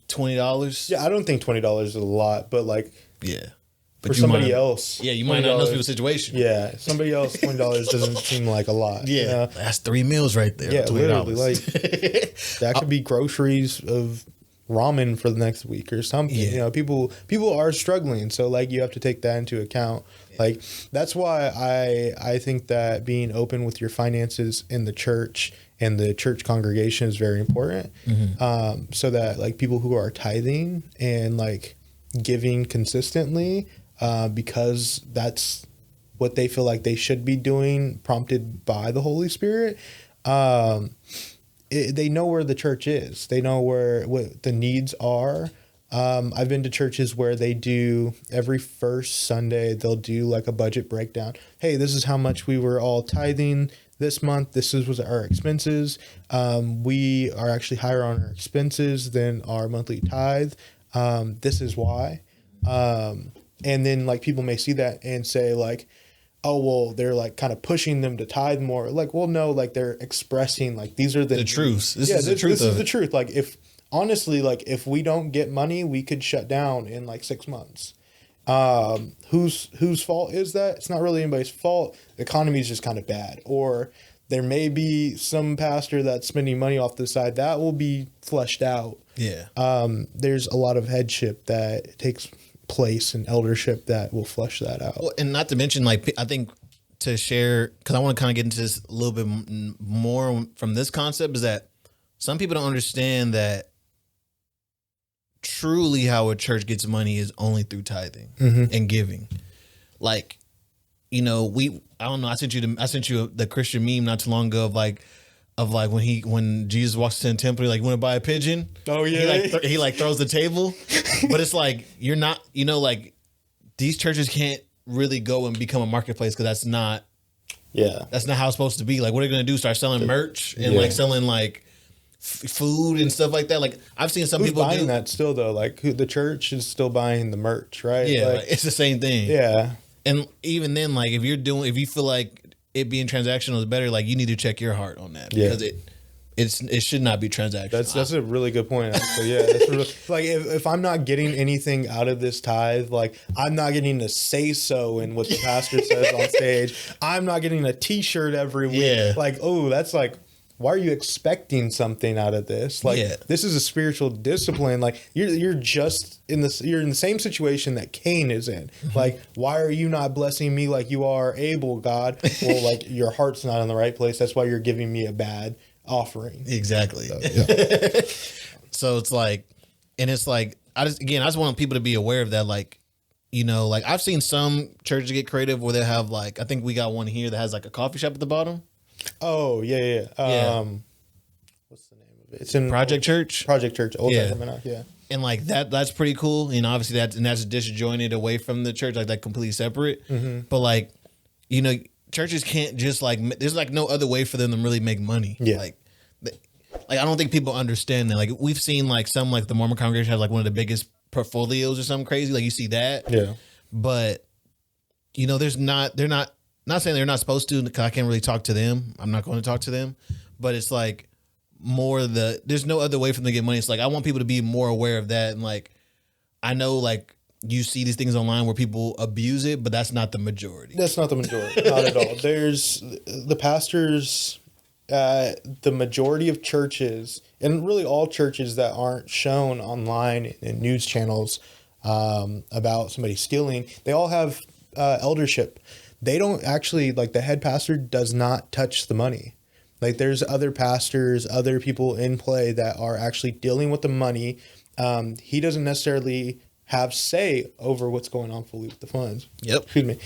$20. Yeah, I don't think $20 is a lot, but like but for somebody else, you might not know people's situation. Yeah, somebody else $20 doesn't seem like a lot. Yeah, that's 3 meals right there. Yeah, $20. literally, like that could be groceries of ramen for the next week or something. Yeah. You know, people are struggling, so like you have to take that into account. Like that's why I think that being open with your finances in the church and the church congregation is very important. So that like people who are tithing and like giving consistently, because that's what they feel like they should be doing, prompted by the Holy Spirit. They know where the church is. They know what the needs are. I've been to churches where they do every first Sunday, they'll do like a budget breakdown. Hey, this is how much we were all tithing this month. This was our expenses. We are actually higher on our expenses than our monthly tithe. This is why. And then like people may see that and say like, oh, well, they're like kind of pushing them to tithe more. Like, well, no, like they're expressing like these are the truths. This is the truth. Like if honestly, like if we don't get money, we could shut down in like 6 months. Whose fault is that? It's not really anybody's fault. The economy is just kind of bad. Or there may be some pastor that's spending money off the side that will be fleshed out. Yeah. There's a lot of headship that takes place and eldership that will flesh that out. Well, and not to mention, like, I think to share, because I want to kind of get into this a little bit more from this concept, is that some people don't understand that truly how a church gets money is only through tithing and giving. Like, you know, I don't know. I sent you the Christian meme not too long ago of when Jesus walks into the temple, like, you want to buy a pigeon? Oh yeah. He throws the table, but it's like, you're not, you know, like these churches can't really go and become a marketplace because that's not how it's supposed to be. Like, what are they going to do? Start selling merch and like selling like food and stuff like that. Like, I've seen some people buying that still though. Like the church is still buying the merch, right? Yeah, like, it's the same thing. Yeah. And even then, like if you feel like it being transactional is better, like you need to check your heart on that because it should not be transactional. That's a really good point. Actually, yeah. That's really, like if I'm not getting anything out of this tithe, like I'm not getting to say so in what the pastor says on stage. I'm not getting a T-shirt every week. Yeah. Like, oh, that's like, why are you expecting something out of this? Like, this is a spiritual discipline. Like, you're just you're in the same situation that Cain is in. Like, why are you not blessing me like you are able, God? Well, like your heart's not in the right place. That's why you're giving me a bad offering. Exactly. So, yeah. So it's like, and it's like I just want people to be aware of that. Like, you know, like I've seen some churches get creative where they have like, I think we got one here that has like a coffee shop at the bottom. Oh yeah. What's the name of it? It's in Project Church. Old Yeah. Testament, yeah. And like that's pretty cool. You know, obviously that's disjointed away from the church, like that completely separate. But like, you know, churches can't just like, there's like no other way for them to really make money. Yeah. Like I don't think people understand that. Like we've seen like some, like the Mormon congregation has like one of the biggest portfolios or something crazy. Like you see that. Yeah. But you know, they're not saying they're not supposed to, because I can't really talk to them. I'm not going to talk to them. But it's like more there's no other way for them to get money. It's like I want people to be more aware of that. And like I know like you see these things online where people abuse it, but that's not the majority. That's not the majority. Not at all. There's the pastors, the majority of churches, and really all churches that aren't shown online in news channels about somebody stealing, they all have eldership. They don't actually, like the head pastor does not touch the money. Like there's other pastors, other people in play that are actually dealing with the money. He doesn't necessarily have say over what's going on fully with the funds. Yep. Excuse me.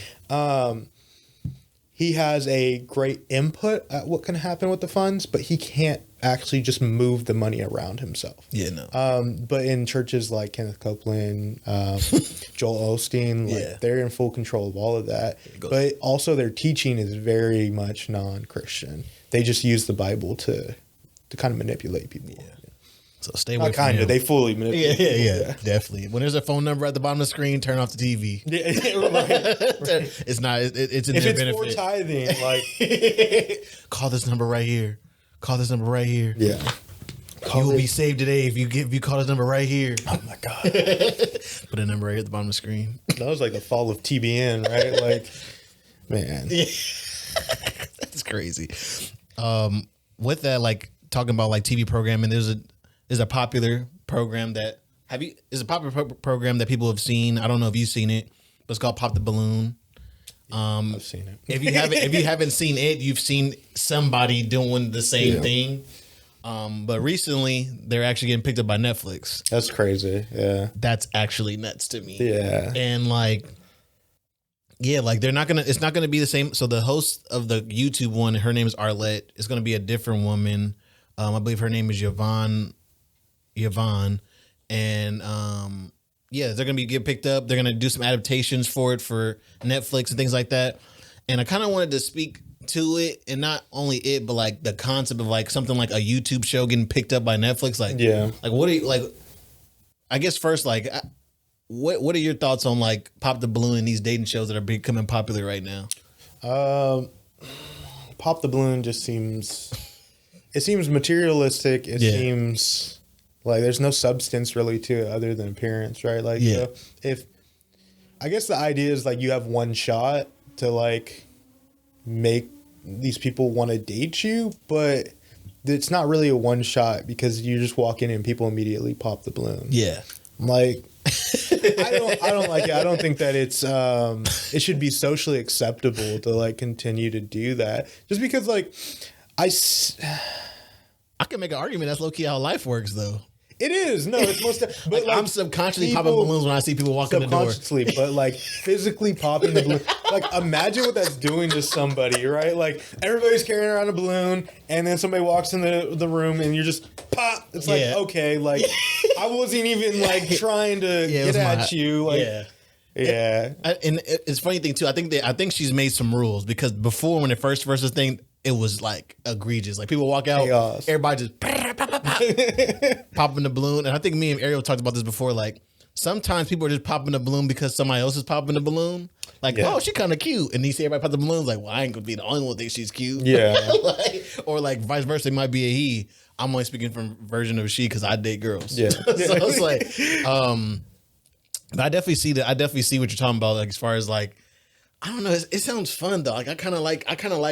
He has a great input at what can happen with the funds, but he can't actually just move the money around himself. Yeah, no. But in churches like Kenneth Copeland, Joel Osteen, like they're in full control of all of that. But also their teaching is very much non-Christian. They just use the Bible to kind of manipulate people. Yeah. So stay away Not from kind him. of. They fully manipulate. Yeah, definitely. When there's a phone number at the bottom of the screen, turn off the TV. Yeah, right. It's not. It's in If their it's benefit. for tithing, like Call this number right here. Call this number right here. yeah, You will be saved today if you call this number right here. oh my god, Put a number right here at the bottom of the screen. that was like the fall of TBN, right? Like, man, That's crazy. With that, like talking about like TV programming, there's a popular program that program that people have seen. I don't know if you've seen it, but it's called Pop the Balloon. I've seen it. If you haven't seen it, you've seen somebody doing the same thing. But recently, they're actually getting picked up by Netflix. That's crazy. Yeah, That's actually nuts to me. yeah, And like, yeah, like it's not gonna be the same. So the host of the YouTube one, her name is Arlette. It's gonna be a different woman. I believe her name is Yvonne. And yeah, they're gonna get picked up. They're gonna do some adaptations for Netflix and things like that. And I kind of wanted to speak to it, and not only it, but like the concept of like something like a YouTube show getting picked up by Netflix. Like, yeah. like what do you like? I guess first, like, what are your thoughts on like Pop the Balloon and these dating shows that are becoming popular right now? Pop the Balloon just seems materialistic. It seems like there's no substance really to it other than appearance, right? Like, if I guess the idea is like you have one shot to like make these people want to date you, but it's not really a one shot because you just walk in and people immediately pop the balloon. Yeah. Like, I don't like it. I don't think that it should be socially acceptable to like continue to do that just because like I can make an argument that's low key how life works though. It is. No, it's most but like, I'm subconsciously popping balloons when I see people walk in the door. Subconsciously, but like physically popping the balloon. Like imagine what that's doing to somebody, right? Like everybody's carrying around a balloon and then somebody walks in the room and you're just pop. It's like, okay, like I wasn't even like trying to get at you. Like, yeah. And it's funny thing too. I think she's made some rules because before when it first was thing, it was like egregious. Like people walk out, chaos. Everybody just popping the balloon. And I think me and Ariel talked about this before. Like sometimes people are just popping the balloon because somebody else is popping the balloon. Like, oh, she kind of cute. And you see everybody pop the balloons. Like, well, I ain't gonna be the only one who thinks she's cute. Yeah. Like, or like vice versa. It might be a he. I'm only speaking from version of she because I date girls. Yeah. So it's like, but I definitely see what you're talking about. Like as far as like, I don't know. It sounds fun though. Like I kind of like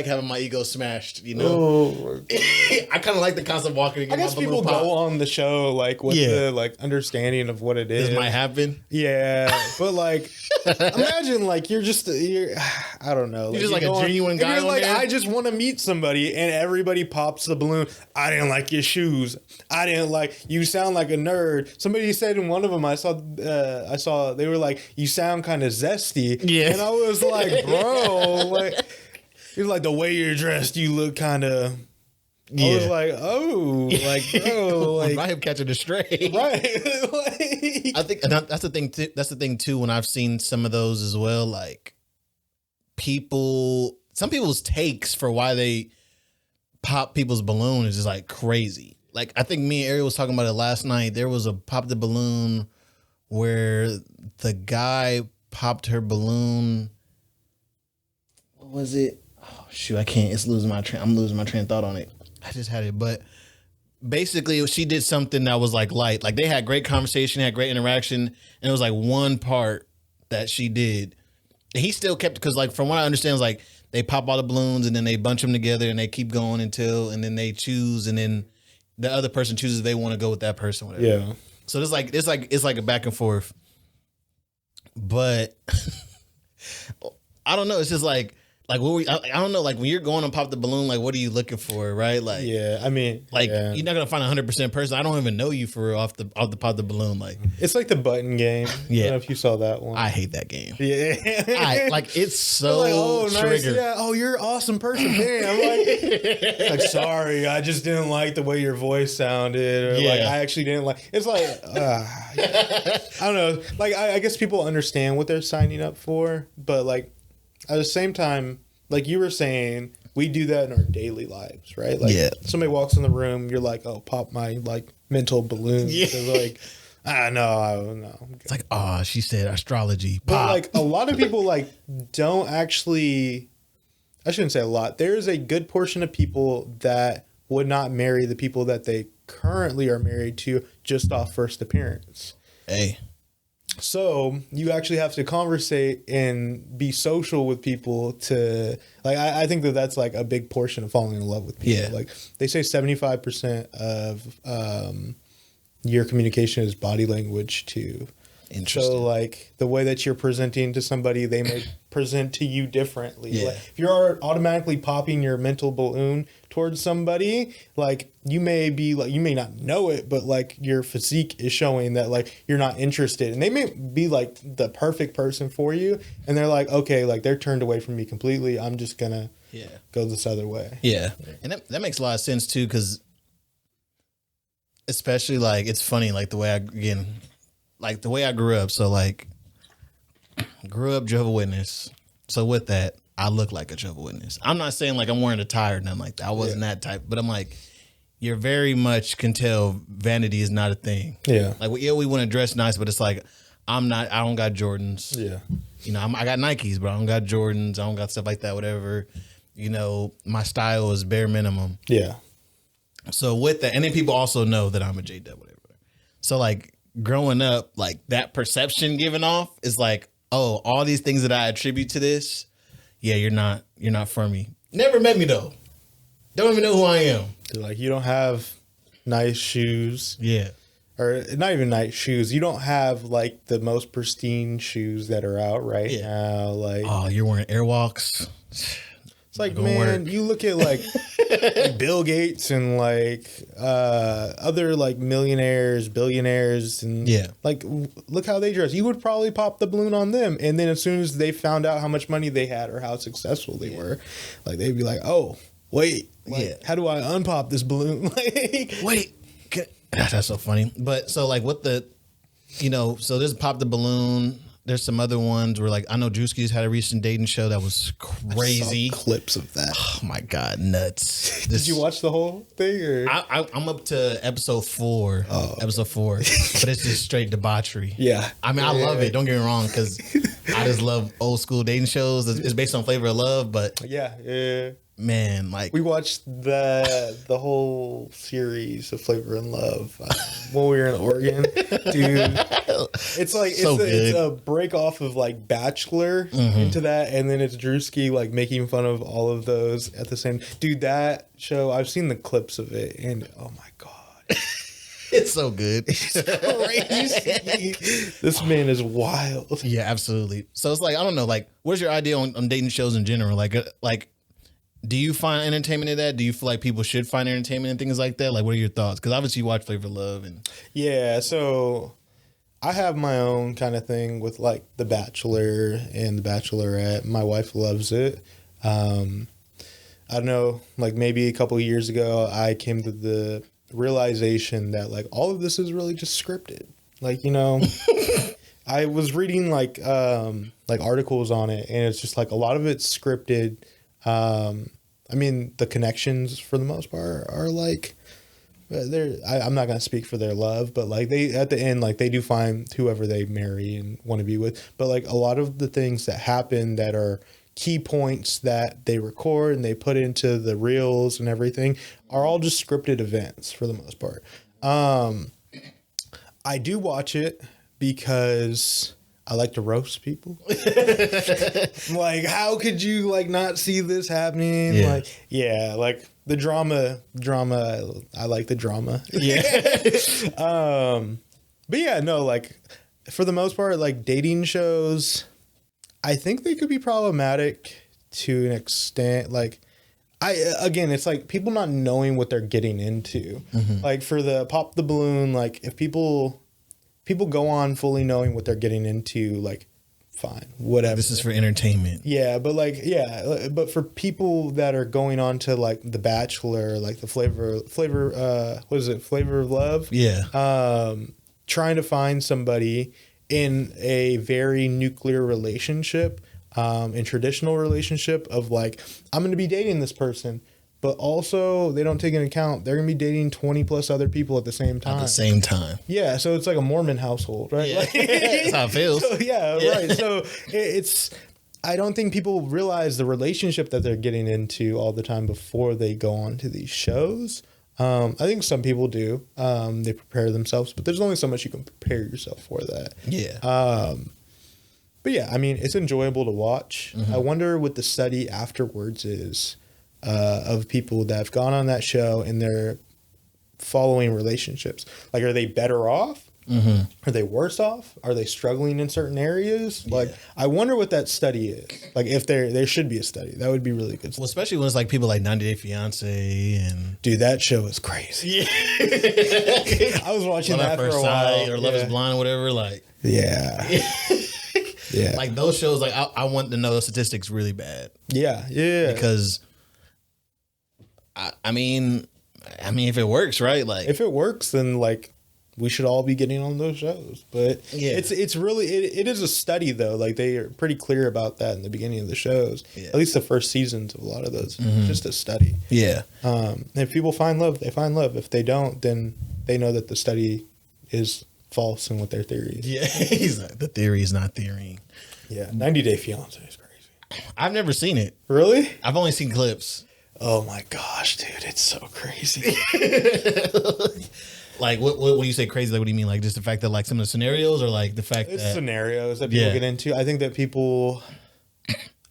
having my ego smashed. You know, Oh, I kind of like the concept of walking. I guess people go on the show like with the like understanding of what it is. This might happen. Yeah, but like, imagine like you're I don't know. You're just like a genuine guy. You're on like, there. I just want to meet somebody, and everybody pops the balloon. I didn't like your shoes. I didn't like. You sound like a nerd. Somebody said in one of them, I saw they were like, you sound kind of zesty. Yeah, and I was like, bro, like, he was like, the way you're dressed, you look kind of. Yeah. I was like, oh, like, bro, like, I am catching a stray, right? Like, I think that's the thing. That's the thing too. When I've seen some of those as well, like some people's takes for why they pop people's balloon is just like crazy. Like I think me and Ariel was talking about it last night. There was a pop the balloon where the guy popped her balloon. What was it? Oh shoot, I can't. I'm losing my train of thought on it. I just had it, but basically she did something that was like light. Like they had great conversation, had great interaction, and it was like one part that she did. And he still kept, because like from what I understand, it's like they pop all the balloons and then they bunch them together and they keep going and then they choose, and then the other person chooses if they want to go with that person, whatever. Yeah. So it's like a back and forth. But I don't know. It's just like I don't know. Like when you're going to pop the balloon, like what are you looking for, right? Like yeah, I mean, like yeah. You're not gonna find 100% person. I don't even know you for off the pop the balloon. Like it's like the button game. Yeah, I don't know if you saw that one. I hate that game. Yeah, it's so like, oh, triggered. Nice. Yeah, oh, you're an awesome person. Damn, I'm like sorry, I just didn't like the way your voice sounded, or like I actually didn't like. It's like I don't know. Like I guess people understand what they're signing up for, but like. At the same time, like you were saying, we do that in our daily lives, right? Like somebody walks in the room, you're like, oh, pop my like mental balloon. Yeah. Like, no. It's like, she said astrology. Pop. But like a lot of people like don't actually, I shouldn't say a lot. There's a good portion of people that would not marry the people that they currently are married to just off first appearance. Hey. So you actually have to conversate and be social with people to like. I think that's like a big portion of falling in love with people. Yeah. Like they say 75% of your communication is body language too. Interesting. So like the way that you're presenting to somebody, they may present to you differently. Yeah. Like, if you're automatically popping your mental balloon towards somebody, like you may not know it, but like your physique is showing that like you're not interested, and they may be like the perfect person for you, and they're like, okay, like they're turned away from me completely. I'm just gonna go this other way. Yeah, and that makes a lot of sense too, because especially like it's funny like the way I grew up. So like grew up Jehovah's Witness. So with that, I look like a Jehovah's Witness. I'm not saying like I'm wearing a tie or nothing like that. I wasn't that type, but I'm like, you're very much can tell vanity is not a thing. Yeah. Like we want to dress nice, but it's like I don't got Jordans. Yeah. You know, I got Nikes, but I don't got Jordans. I don't got stuff like that, whatever. You know, my style is bare minimum. Yeah. So with that, and then people also know that I'm a J-Dub, whatever. So like growing up, like that perception given off is like, oh, all these things that I attribute to this, yeah, you're not for me. Never met me though. Don't even know who I am. Like you don't have nice shoes. Yeah. Or not even nice shoes. You don't have like the most pristine shoes that are out right now. Like, oh, you're wearing Airwalks. It's like, man, you look at like Bill Gates and like other like millionaires, billionaires, and like look how they dress. You would probably pop the balloon on them, and then as soon as they found out how much money they had or how successful they were, like they'd be like, oh, wait, like, how do I unpop this balloon? Like, wait, that's so funny. But so like what the, so there's Pop the Balloon. There's some other ones where like I know Drewski's had a recent dating show that was crazy. I saw clips of that. Oh my god, nuts! Did you watch the whole thing? Or? I'm up to episode 4. Oh. Episode 4, but it's just straight debauchery. Yeah, I mean I love it. Don't get me wrong, because I just love old school dating shows. It's based on Flavor of Love, but man, like We watched the whole series of Flavor in Love when we were in Oregon, dude. It's like So it's good. a break off of like Bachelor into that, and then it's Drewski like making fun of all of those at the same. Dude, that show, I've seen the clips of it, and oh my god, it's so good. crazy! This man is wild. Yeah, absolutely. So it's like, I don't know, like, what's your idea on dating shows in general? Like, do you find entertainment in that? Do you feel like people should find entertainment in things like that? Like, what are your thoughts? Because obviously you watch Flavor of Love and Yeah, so I have my own kind of thing with like The Bachelor and The Bachelorette. My wife loves it. I don't know, like maybe a couple of years ago, I came to the realization that like all of this is really just scripted. Like, you know, I was reading like articles on it, and it's just like a lot of it's scripted. I mean, the connections for the most part are like I'm not gonna speak for their love, but like they at the end, like they do find whoever they marry and want to be with. But like a lot of the things that happen that are key points that they record and they put into the reels and everything are all just scripted events for the most part. I do watch it because I like to roast people. Like, how could you like not see this happening? Yeah. Like, yeah, like the drama. I like the drama. yeah. But yeah, no, like for the most part, like dating shows, I think they could be problematic to an extent. Like, again, it's like people not knowing what they're getting into. Like for the pop the balloon, like if people go on fully knowing what they're getting into, like fine, whatever. This is for entertainment. Yeah, but like, yeah, but for people that are going on to like The Bachelor, like the flavor, what is it? Flavor of Love. Yeah. Trying to find somebody in a very nuclear relationship, in traditional relationship of like, I'm going to be dating this person, but also they don't take into account they're going to be dating 20 plus other people at the same time. At the same time. Yeah, so it's like a Mormon household, right? Yeah. Like, That's how it feels. so, yeah, right. So it's, I don't think people realize the relationship that they're getting into all the time before they go on to these shows. I think some people do. They prepare themselves, but there's only so much you can prepare yourself for that. Yeah. But yeah, I mean, it's enjoyable to watch. I wonder what the study afterwards is of people that have gone on that show and they're following relationships. Like, are they better off? Are they worse off? Are they struggling in certain areas? Like, I wonder what that study is. Like, if there should be a study, that would be really good. Well, especially when it's like people like 90 Day Fiance and Dude, that show is crazy. yeah, I was watching Love at that for First a while. Sight or Love Is Blind or whatever. Like, Yeah. Yeah. like those shows. Like, I want to know the statistics really bad Yeah. because I mean, if it works, right? Like, If it works, then like we should all be getting on those shows. But Yeah. it's really it is a study though. Like they are pretty clear about that in the beginning of the shows. Yeah. At least the first seasons of a lot of those. Just a study. yeah, If people find love, they find love. If they don't, then they know that the study is false and what their theory is. yeah. He's like, the theory is not theorying. Yeah. 90 Day Fiance is crazy. I've never seen it. Really? I've only seen clips. Oh my gosh, dude, it's so crazy. Like, what do you say crazy? Like, what do you mean? Like, just the fact that like some of the scenarios, or like the fact It's that scenarios that people Yeah. get into. I think that people,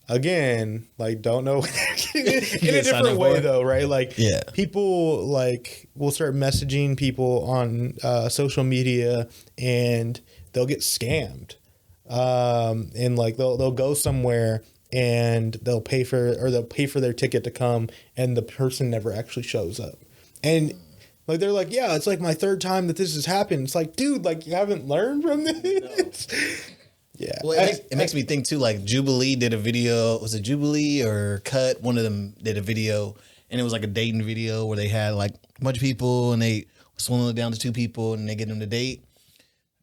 again, like don't know what they're getting in Yeah, a sign different up way for it. though, right? Like Yeah. people like will start messaging people on social media and they'll get scammed. And like they'll go somewhere and they'll pay for their ticket to come and the person never actually shows up. And like they're like, yeah, it's like my third time that this has happened. It's like, dude, like you haven't learned from this. Yeah. Well, it makes me think too. Like Jubilee did a video. Was it Jubilee or Cut? One of them did a video, and it was like a dating video where they had like a bunch of people, and they swindle it down to two people, and they get them to date.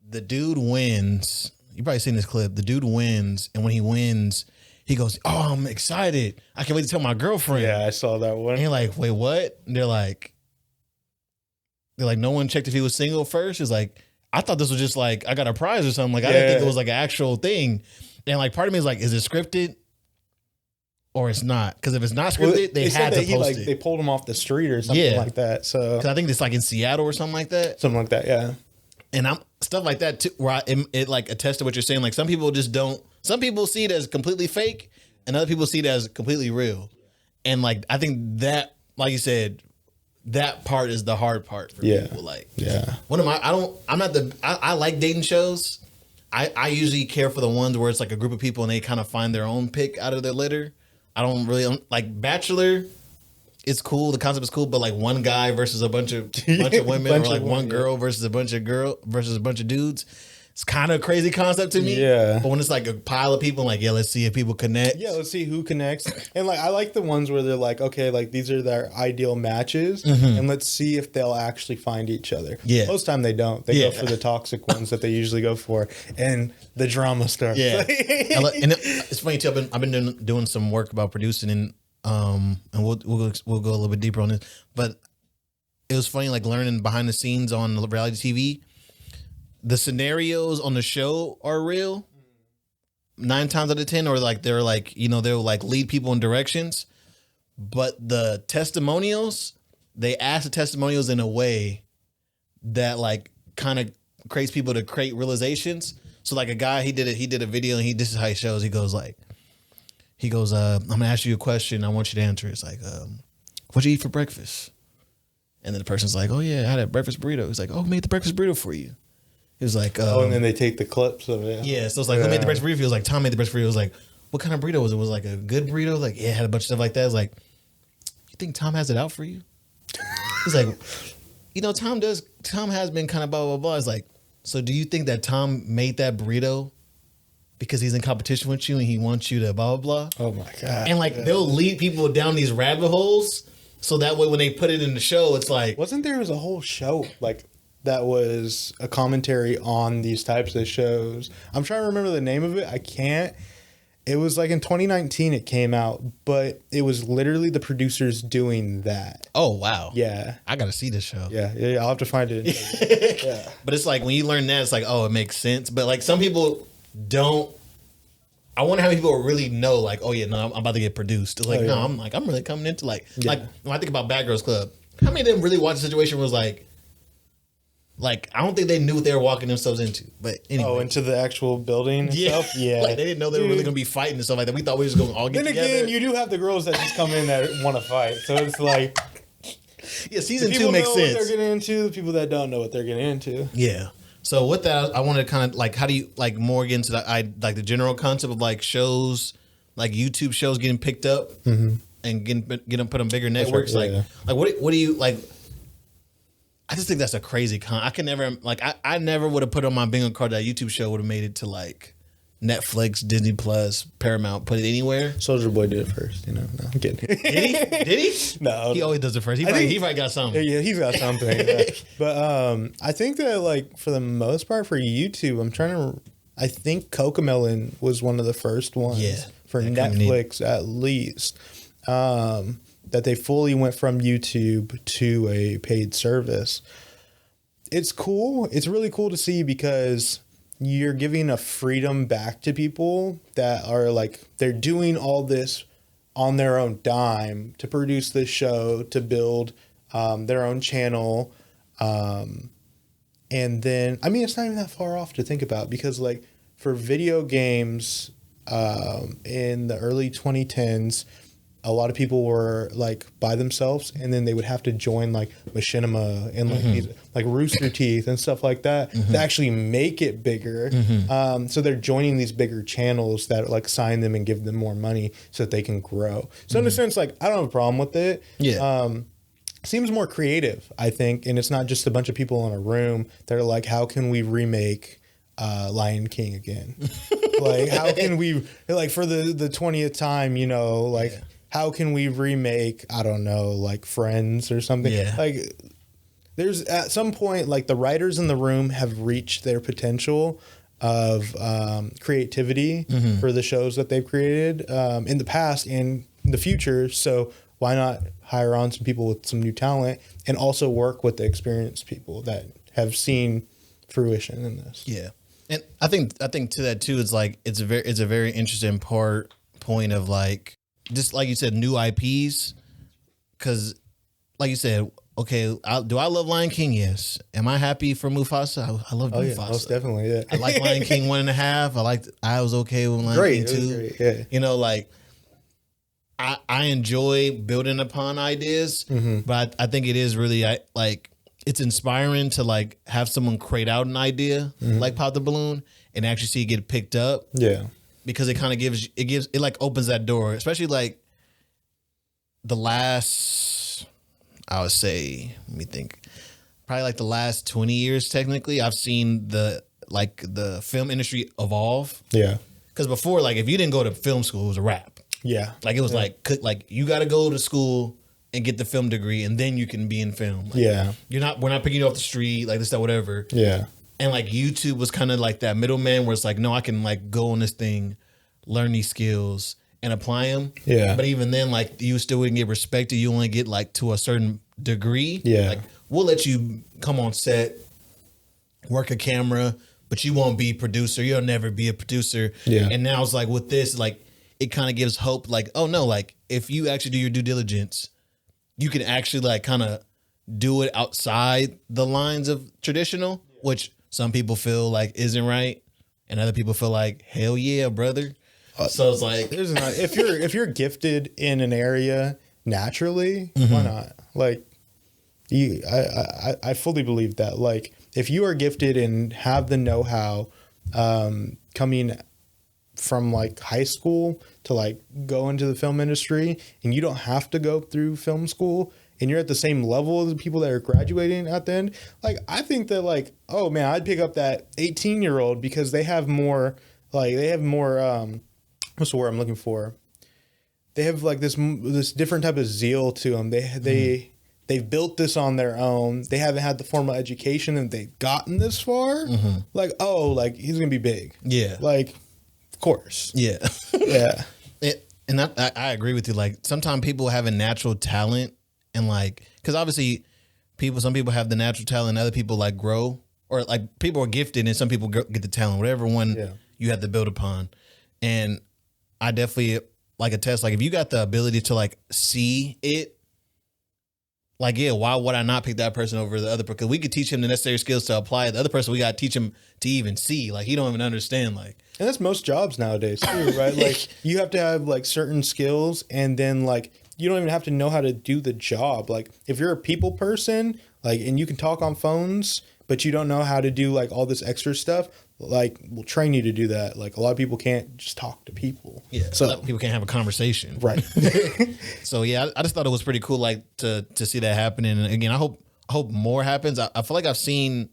The dude wins. You probably seen this clip. The dude wins, and when he wins, he goes, "Oh, I'm excited! I can't wait to tell my girlfriend." Yeah, I saw that one. And you're like, "Wait, what?" And they're like, no one checked if he was single first. It's like, I thought this was just like, I got a prize or something. Like, I didn't think it was like an actual thing. And like, part of me is like, is it scripted? or it's not. Because if it's not Well, scripted, they said had that to post they it. pulled him off the street or something Yeah. like that. So 'Cause I think it's like in Seattle or something like that. something like that, yeah. And I'm stuff like that too, where it like attests to what you're saying. Like some people just don't. Some people see it as completely fake, and other people see it as completely real. And like I think that, like you said, that part is the hard part for Yeah. people. Like, Yeah. one of my, I like dating shows. I usually care for the ones where it's like a group of people and they kind of find their own pick out of their litter. I don't really like Bachelor. It's cool. The concept is cool, but like one guy versus a bunch of women, Bunch or like of one women, girl versus a bunch of dudes. It's kind of a crazy concept to me. Yeah. But when it's like a pile of people, like, yeah, let's see if people connect. Yeah, let's see who connects. And like I like the ones where they're like, okay, like these are their ideal matches, and let's see if they'll actually find each other. Yeah. Most time they don't. They go for the toxic ones that they usually go for, and the drama starts. Yeah, and it's funny too. I've been doing some work about producing, and we'll go a little bit deeper on this. But it was funny, like learning behind the scenes on reality TV. The scenarios on the show are real 9 times out of 10, or like they're like, they'll like lead people in directions. But the testimonials, they ask the testimonials in a way that like kind of creates people to create realizations. So like a guy, he did a video, and this is how he shows. He goes, I'm gonna ask you a question. I want you to answer. It's like, what'd you eat for breakfast? And then the person's like, oh yeah, I had a breakfast burrito. He's like, oh, who made the breakfast burrito for you? He was like, and then they take the clips of it. yeah. So it's like, who made the breakfast burrito? He was like, Tom made the breakfast burrito. It was like, what kind of burrito was it? Was it like a good burrito? Like, yeah, it had a bunch of stuff like that. It's like, you think Tom has it out for you? He's like, Tom has been kind of blah, blah, blah. It's like, so do you think that Tom made that burrito because he's in competition with you and he wants you to blah, blah, blah? Oh my God. And like, they'll lead people down these rabbit holes. So that way, when they put it in the show, it's like, Wasn't there was a whole show like that was a commentary on these types of shows? I'm trying to remember the name of it. I can't. It was like in 2019 it came out, but it was literally the producers doing that. oh, wow. Yeah. I got to see this show. Yeah. I'll have to find it. Yeah. But it's like when you learn that, it's like, oh, it makes sense. But like some people don't. I wonder how many people really know, like, oh yeah, no, I'm about to get produced. It's like, no, I'm really coming into like when I think about Bad Girls Club, how many of them really watched the situation was like I don't think they knew what they were walking themselves into. But anyway. Oh, into the actual building and stuff? Yeah. Like they didn't know they were really gonna be fighting and stuff like that. We thought we were just gonna all get Then together. again, you do have the girls that just come in that want to fight. So it's like yeah, season people 2 makes know sense. what they're getting into, the people that don't know what they're getting into. Yeah. So with that, I wanted to kind of like, how do you like more get into the general concept of like shows, like YouTube shows getting picked up and getting put on bigger networks. right, yeah. Like what do you like? I just think that's a crazy I can never like I never would have put on my bingo card that YouTube show would have made it to like Netflix, Disney Plus, Paramount, put it anywhere. Soulja Boy did it first, No, I'm kidding. Did he? No. He always does it first. He probably got something. Yeah, he's got something. Yeah. But I think that like for the most part for YouTube, I think Cocomelon was one of the first ones for Netflix at least. That they fully went from YouTube to a paid service. It's cool. It's really cool to see because you're giving a freedom back to people that are like, they're doing all this on their own dime to produce this show, to build their own channel. And then, I mean, it's not even that far off to think about because like for video games in the early 2010s, a lot of people were like by themselves, and then they would have to join like Machinima and like these, like Rooster Teeth and stuff like that to actually make it bigger. So they're joining these bigger channels that like sign them and give them more money so that they can grow. So in a sense, like I don't have a problem with it. Yeah. Seems more creative, I think, and it's not just a bunch of people in a room that are like, how can we remake Lion King again? Like, how can we like for the 20th time, like. How can we remake, I don't know, like Friends or something? Yeah. Like, there's at some point, like the writers in the room have reached their potential of creativity for the shows that they've created in the past and in the future. So why not hire on some people with some new talent and also work with the experienced people that have seen fruition in this? Yeah. And I think to that too, it's like, it's a very interesting point of like, just like you said, new IPs. Because, like you said, okay, do I love Lion King? Yes. Am I happy for Mufasa? I love Mufasa. Yeah, most definitely. Yeah, I like Lion King 1.5. I was okay with Lion King 2. Great, yeah. You know, like I enjoy building upon ideas, but I think it is really like it's inspiring to like have someone create out an idea like Pop the Balloon and actually see it get picked up. Yeah, because it kind of it like opens that door, especially like the last, I would say, let me think, probably like the last 20 years technically, I've seen the film industry evolve. Yeah, because before, like if you didn't go to film school, it was a wrap. Yeah, like it was like you got to go to school and get the film degree, and then you can be in film. Like, yeah, we're not picking you off the street like this, that, whatever. Yeah, and like YouTube was kind of like that middleman where it's like, no, I can like go on this thing, learn these skills, and apply them. Yeah, but even then, like you still wouldn't get respected. You only get like to a certain degree. Yeah, like we'll let you come on set, work a camera, but you won't be a producer. You'll never be a producer. Yeah, and now it's like with this, like. It kind of gives hope, like, oh no, like if you actually do your due diligence, you can actually like kind of do it outside the lines of traditional, which some people feel like isn't right, and other people feel like hell yeah, brother. So it's like if you're gifted in an area naturally, why not? Like I fully believe that. Like if you are gifted and have the know-how, coming from like high school to like go into the film industry, and you don't have to go through film school, and you're at the same level as the people that are graduating at the end, like I think that like, oh man, I'd pick up that 18-year-old because they have more what's the word I'm looking for? They have like this different type of zeal to them. They've built this on their own. They haven't had the formal education and they've gotten this far. Like, oh, like he's gonna be big. Yeah. Like, of course. Yeah. Yeah. And I agree with you. Like sometimes people have a natural talent, and like, because obviously some people have the natural talent, and other people like grow, or like people are gifted and some people get the talent, whatever one you have to build upon. And I definitely like attest, like if you got the ability to like see it, like, yeah, why would I not pick that person over the other person? Because we could teach him the necessary skills to apply it. The other person, we got to teach him to even see. Like, he don't even understand. Like, and that's most jobs nowadays too, right? Like, you have to have like certain skills, and then like you don't even have to know how to do the job. Like, if you're a people person, like, and you can talk on phones, but you don't know how to do like all this extra stuff, like we'll train you to do that. Like a lot of people can't just talk to people. Yeah, so people can't have a conversation. Right. So yeah, I just thought it was pretty cool, like to see that happening. And again, I hope more happens. I feel like I've seen,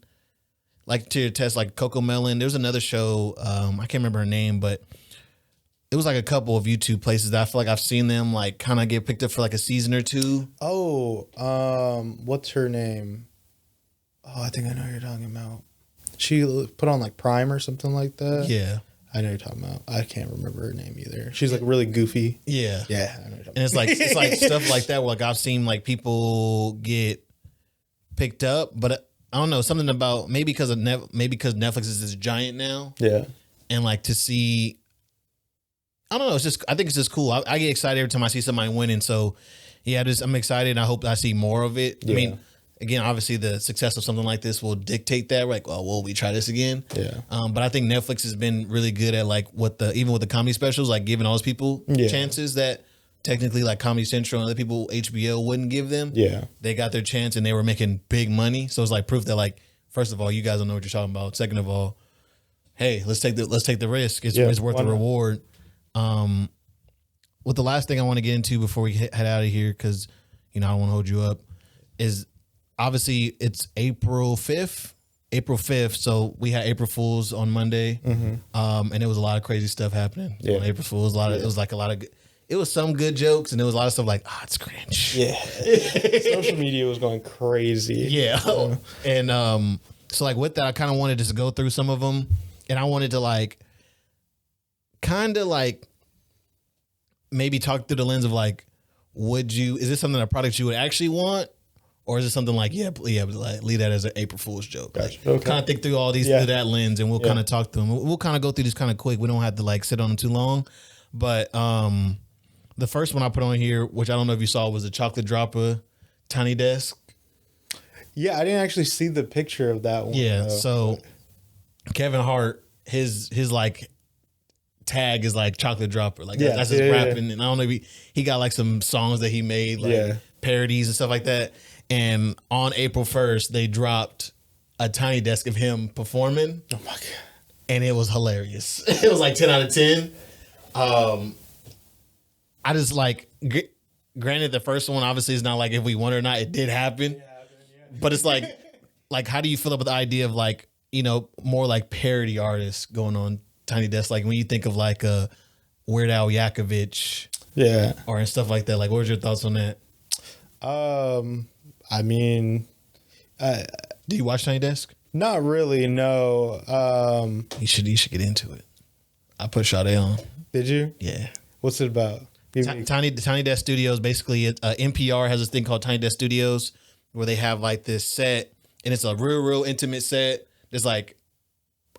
like to your test, like Coco Melon. There was another show, I can't remember her name, but it was like a couple of YouTube places that I feel like I've seen them like kind of get picked up for like a season or two. Oh, what's her name? Oh, I think I know who you're talking about. She put on like Prime or something like that. Yeah. I know you're talking about. I can't remember her name either. She's like really goofy. Yeah. Yeah. I know you're talking and it's like stuff like that where like I've seen like people get picked up, but I don't know, something about maybe because Netflix is this giant now. Yeah. And like to see, I don't know, I think it's just cool. I get excited every time I see somebody winning. So yeah, I'm excited. I hope I see more of it. Yeah. I mean, again, obviously the success of something like this will dictate that. Like, well, will we try this again? Yeah. But I think Netflix has been really good at like even with the comedy specials, like giving all those people chances that technically like Comedy Central and other people, HBO wouldn't give them. Yeah. They got their chance and they were making big money. So it's like proof that like, first of all, you guys don't know what you're talking about. Second of all, hey, let's take the risk. It's worth the reward. What the last thing I want to get into before we head out of here, because I don't want to hold you up, is obviously it's April 5th. So we had April Fools on Monday. And it was a lot of crazy stuff happening on April Fools. It was some good jokes, and there was a lot of stuff like, it's cringe. Yeah. Social media was going crazy. Yeah. And so like with that, I kind of wanted to go through some of them, and I wanted to like kind of like maybe talk through the lens of like, is this something, a product you would actually want? Or is it something like, but like leave that as an April Fool's joke? Gotcha. Like, kind of think through all these through that lens, and we'll kind of talk through them. We'll kind of go through this kind of quick. We don't have to like sit on them too long. But the first one I put on here, which I don't know if you saw, was a chocolate dropper tiny desk. Yeah, I didn't actually see the picture of that one. Yeah, though. so Kevin Hart, his like tag is like chocolate dropper. Like that's his rapping. And I don't know if he got like some songs that he made, like parodies and stuff like that. And on April 1st, they dropped a tiny desk of him performing. Oh my God. And it was hilarious. It was like 10 out of 10. I just like, granted, the first one obviously is not like if we won or not. It did happen. But it's like how do you feel about the idea of like, you know, more like parody artists going on Tiny Desk? Like when you think of like a Weird Al Yankovic, or and stuff like that. Like, what was your thoughts on that? I mean, do you watch Tiny Desk? Not really. No. You should get into it. I put Sade on. Did you? Yeah. What's it about? Tiny Desk Studios. Basically, NPR has this thing called Tiny Desk Studios, where they have like this set, and it's a real intimate set. There's like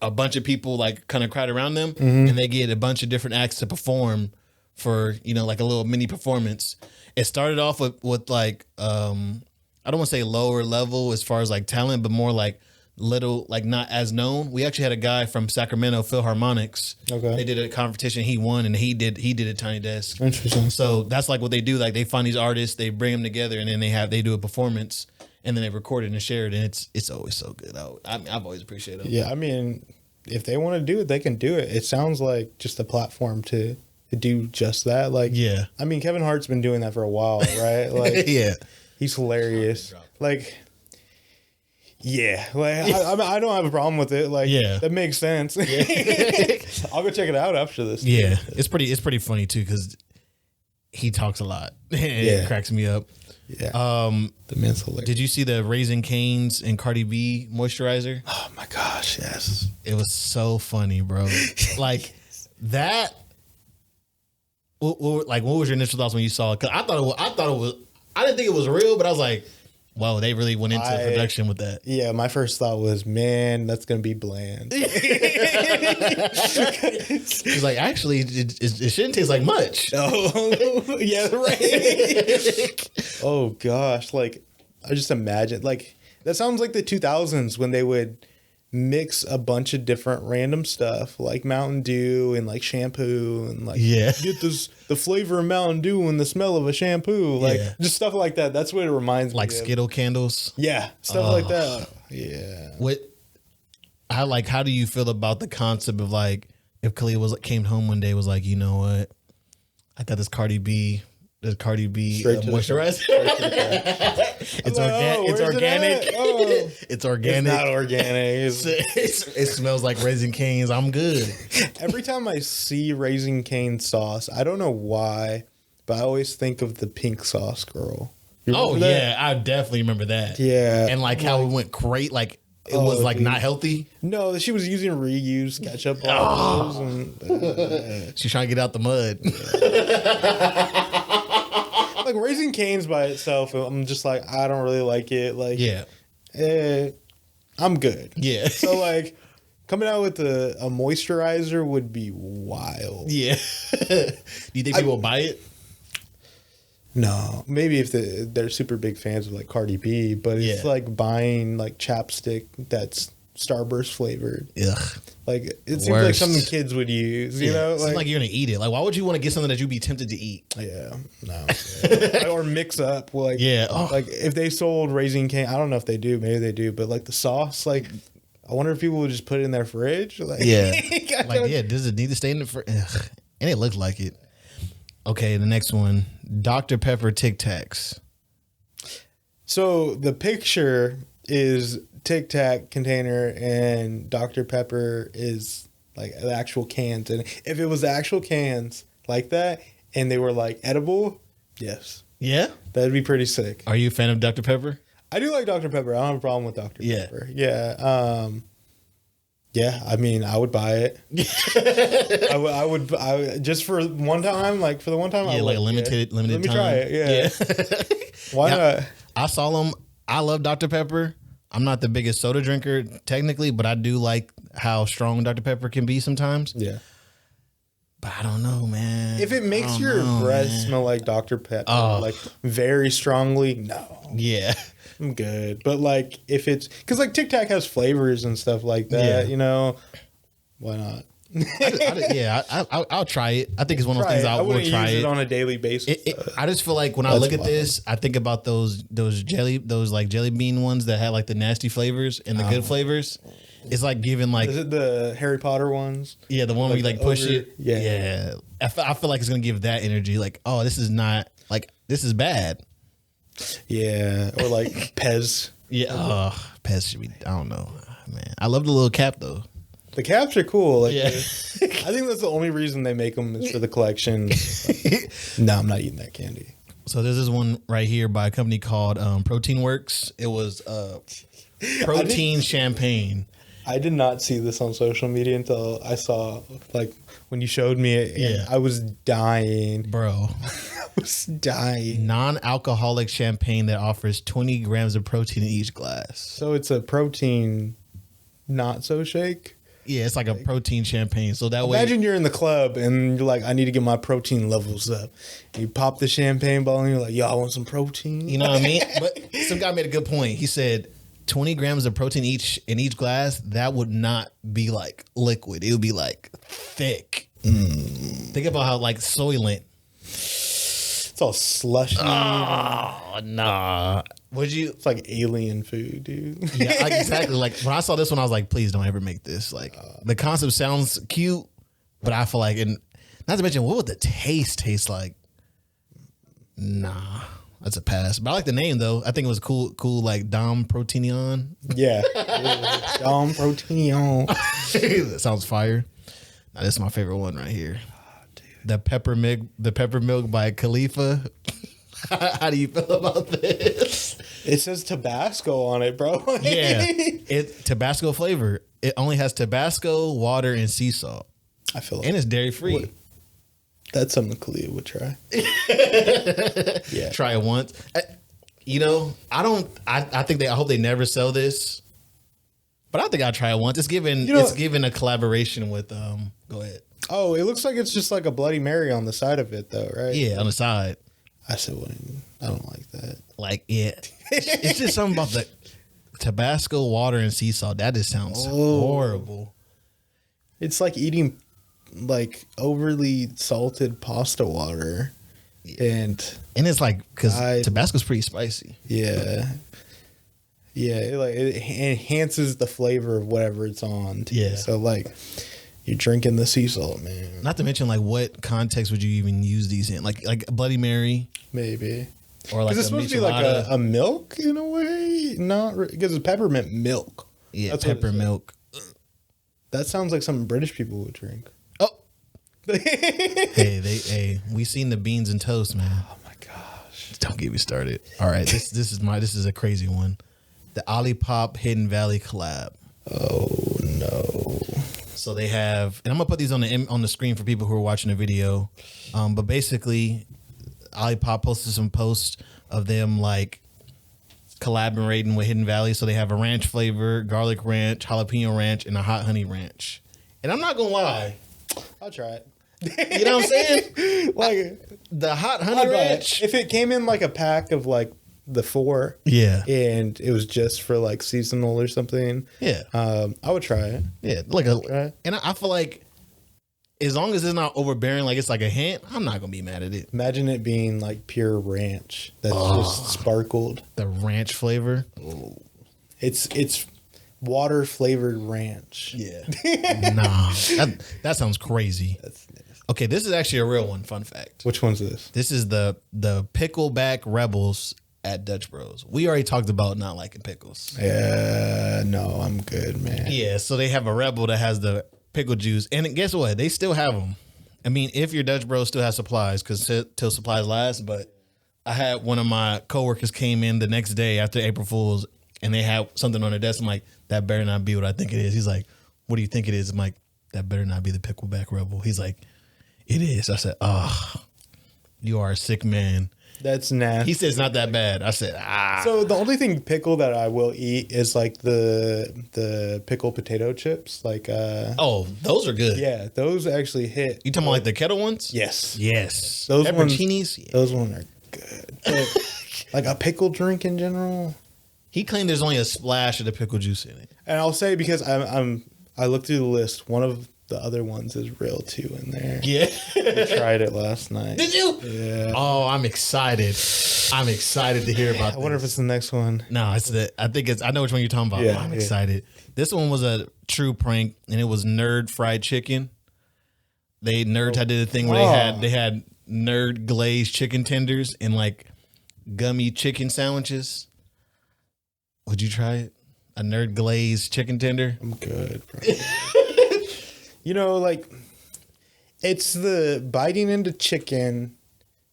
a bunch of people like kind of crowd around them, and they get a bunch of different acts to perform for, you know, like a little mini performance. It started off with like I don't want to say lower level as far as like talent, but more like little, like not as known. We actually had a guy from Sacramento Philharmonics. Okay. They did a competition. He won, and he did a Tiny Desk. Interesting. So that's like what they do. Like they find these artists, they bring them together, and then they do a performance, and then they record it and share it, and it's always so good. I've always appreciated it. Yeah, I mean, if they want to do it, they can do it. It sounds like just a platform to do just that. Like, yeah. I mean, Kevin Hart's been doing that for a while, right? Like, yeah, he's hilarious. Like, yeah, like I don't have a problem with it. Like, yeah, that makes sense. Yeah. I'll go check it out after this. Yeah, it's pretty funny too because he talks a lot. It cracks me up. Yeah, the man's hilarious. Did you see the Raising Cane's and Cardi B moisturizer? Oh my gosh, yes. It was so funny, bro. Like that. What was your initial thoughts when you saw it? Because I didn't think it was real, but I was like, wow, they really went into production with that. Yeah, my first thought was, man, that's gonna be bland. It's like, actually, it shouldn't taste like much. Oh, yeah, right. Oh gosh, like I just imagine, like that sounds like the 2000s when they would mix a bunch of different random stuff like Mountain Dew and like shampoo and like get the flavor of Mountain Dew and the smell of a shampoo, like just stuff like that. That's what it reminds me like of. Skittle candles. Yeah, stuff like that. Yeah. How do you feel about the concept of like if Khalid came home one day was like, you know what, I got this Cardi B moisturizer. It's organic. It's organic. It's not organic. It smells like Raising Cane's. I'm good. Every time I see Raising Cane sauce, I don't know why, but I always think of the pink sauce girl. Yeah, I definitely remember that. Yeah, and like how it went great. Like it was like not healthy. No, she was using reused ketchup bottles, and she's trying to get out the mud. Like Raising Cane's by itself, I'm just like, I don't really like it. Like, I'm good. Yeah. So like, coming out with a moisturizer would be wild. Yeah. Do you think people will buy it? No, maybe if they're super big fans of like Cardi B, but it's like buying like chapstick that's Starburst flavored. Ugh. Like it seems like something kids would use, you know? It seems like you're gonna eat it. Like, why would you want to get something that you'd be tempted to eat? Yeah, no. Yeah. Or mix up, like like if they sold Raising Cane, I don't know if they do, maybe they do, but like the sauce, like I wonder if people would just put it in their fridge. Like, does it need to stay in the fridge? And it looks like it. Okay, the next one, Dr. Pepper Tic Tacs. So the picture is Tic Tac container and Dr. Pepper is like the actual cans. And if it was the actual cans like that and they were like edible, yes. Yeah? That'd be pretty sick. Are you a fan of Dr. Pepper? I do like Dr. Pepper. I don't have a problem with Dr. Pepper. Yeah. Yeah, I mean, I would buy it. I would just for one time, like for the one time. Yeah, like a limited Let me time. try it. Yeah. Why not? I saw them. I love Dr. Pepper. I'm not the biggest soda drinker technically, but I do like how strong Dr. Pepper can be sometimes. Yeah. But I don't know, man. If it makes your breath smell like Dr. Pepper, like very strongly, no. Yeah. I'm good. But like if it's because like Tic Tac has flavors and stuff like that, you know, why not? I'll try it. I think it's one of those things I will try use it on a daily basis. I just feel like when I look at this, I think about those jelly bean ones that had like the nasty flavors and the good flavors. It's like giving like, is it the Harry Potter ones? Yeah, the one where you like push it. Yeah. I feel like it's gonna give that energy. Like, oh, this is not like this is bad. Yeah, or like Pez. Yeah, Pez should be. I don't know, man. I love the little cap though. The caps are cool. Like, Yeah. I think that's the only reason they make them is for the collection. No, I'm not eating that candy. So there's this one right here by a company called Protein Works. It was protein champagne. I did not see this on social media until I saw, like, when you showed me it. Yeah. I was dying. Bro. I was dying. Non-alcoholic champagne that offers 20 grams of protein in each glass. So it's a protein not so shake? Yeah, it's like a protein champagne. So that way, Imagine you're in the club and you're like, I need to get my protein levels up. You pop the champagne bottle and you're like, yo, I want some protein. you know what I mean? But some guy made a good point. He said 20 grams of protein in each glass, that would not be like liquid. It would be like thick. Think about how like Soylent. It's all slushy. Oh, nah. Would you? It's like alien food, dude. Yeah, like, exactly. Like when I saw this one, I was like, please don't ever make this. Like the concept sounds cute, but I feel like, and not to mention, what would the taste like? Nah, that's a pass. But I like the name though. I think it was cool like Dom Proteinion. Yeah. Dom Proteinion. That sounds fire. Now, this is my favorite one right here. The pepper milk by Khalifa. How do you feel about this? It says Tabasco on it, bro. Yeah, it's Tabasco flavor. It only has Tabasco, water, and sea salt, I feel like and it's dairy free. that's something Kalia would try. Yeah, Try it once. You know, I hope they never sell this, but I think I'll try it once. It's given a collaboration with. Go ahead. Oh, it looks like it's just like a Bloody Mary on the side of it, though, right? Yeah, on the side. I said, I don't like that. Like, yeah, it's just something about the Tabasco, water, and sea salt. That just sounds horrible. It's like eating like overly salted pasta water, and it's like because Tabasco's pretty spicy. Yeah, it enhances the flavor of whatever it's on. Yeah, so like. You're drinking the sea salt, man. Not to mention, like, what context would you even use these in? Like a Bloody Mary, maybe, or like it's supposed to be like a milk in a way, not because it's peppermint milk. Yeah, that's pepper milk. That sounds like something British people would drink. Oh, hey, we seen the beans and toast, man. Oh my gosh! Don't get me started. All right, this is a crazy one. The Olipop Hidden Valley collab. Oh no. So they have, and I'm gonna put these on the screen for people who are watching the video. But basically, Olipop posted some posts of them like collaborating with Hidden Valley. So they have a ranch flavor, garlic ranch, jalapeno ranch, and a hot honey ranch. And I'm not gonna lie, I'll try it. You know what I'm saying? Like the hot honey ranch. If it came in like a pack of like the 4, yeah, and it was just for like seasonal or something, yeah, I would try it. Yeah, and I feel like as long as it's not overbearing, like it's like a hint, I'm not gonna be mad at it. Imagine it being like pure ranch that's just sparkled. The ranch flavor. It's water flavored ranch. Yeah. Nah, that sounds crazy. Okay, this is actually a real one. Fun fact. Which one's this? This is the Pickleback Rebels at Dutch Bros. We already talked about not liking pickles. Yeah, no, I'm good, man. Yeah, so they have a Rebel that has the pickle juice, and guess what? They still have them. I mean, if your Dutch Bros still has supplies, because till supplies last. But I had one of my coworkers came in the next day after April Fools, and they had something on their desk. I'm like, that better not be what I think it is. He's like, what do you think it is? I'm like, that better not be the Pickleback Rebel. He's like, it is. I said, oh, you are a sick man. That's nasty. He said it's not that bad. I said, So the only thing pickle that I will eat is like the pickle potato chips. Like oh, those are good. yeah, those actually hit. You talking about like the kettle ones? Yes. Yes. Those ones- pepperoncinis? Yeah. Those ones are good. But, like a pickle drink in general. He claimed there's only a splash of the pickle juice in it. And I'll say because I looked through the list, one of the other ones is real too in there. Yeah. I tried it last night. Did you? Yeah. Oh, I'm excited. I'm excited to hear about I wonder if it's the next one. No, it's I know which one you're talking about. Yeah, I'm yeah. excited. This one was a true prank, and it was nerd fried chicken. Nerds had did a thing where they had nerd glazed chicken tenders and like gummy chicken sandwiches. Would you try it? A nerd glazed chicken tender? I'm good, bro. You know, like it's the biting into chicken,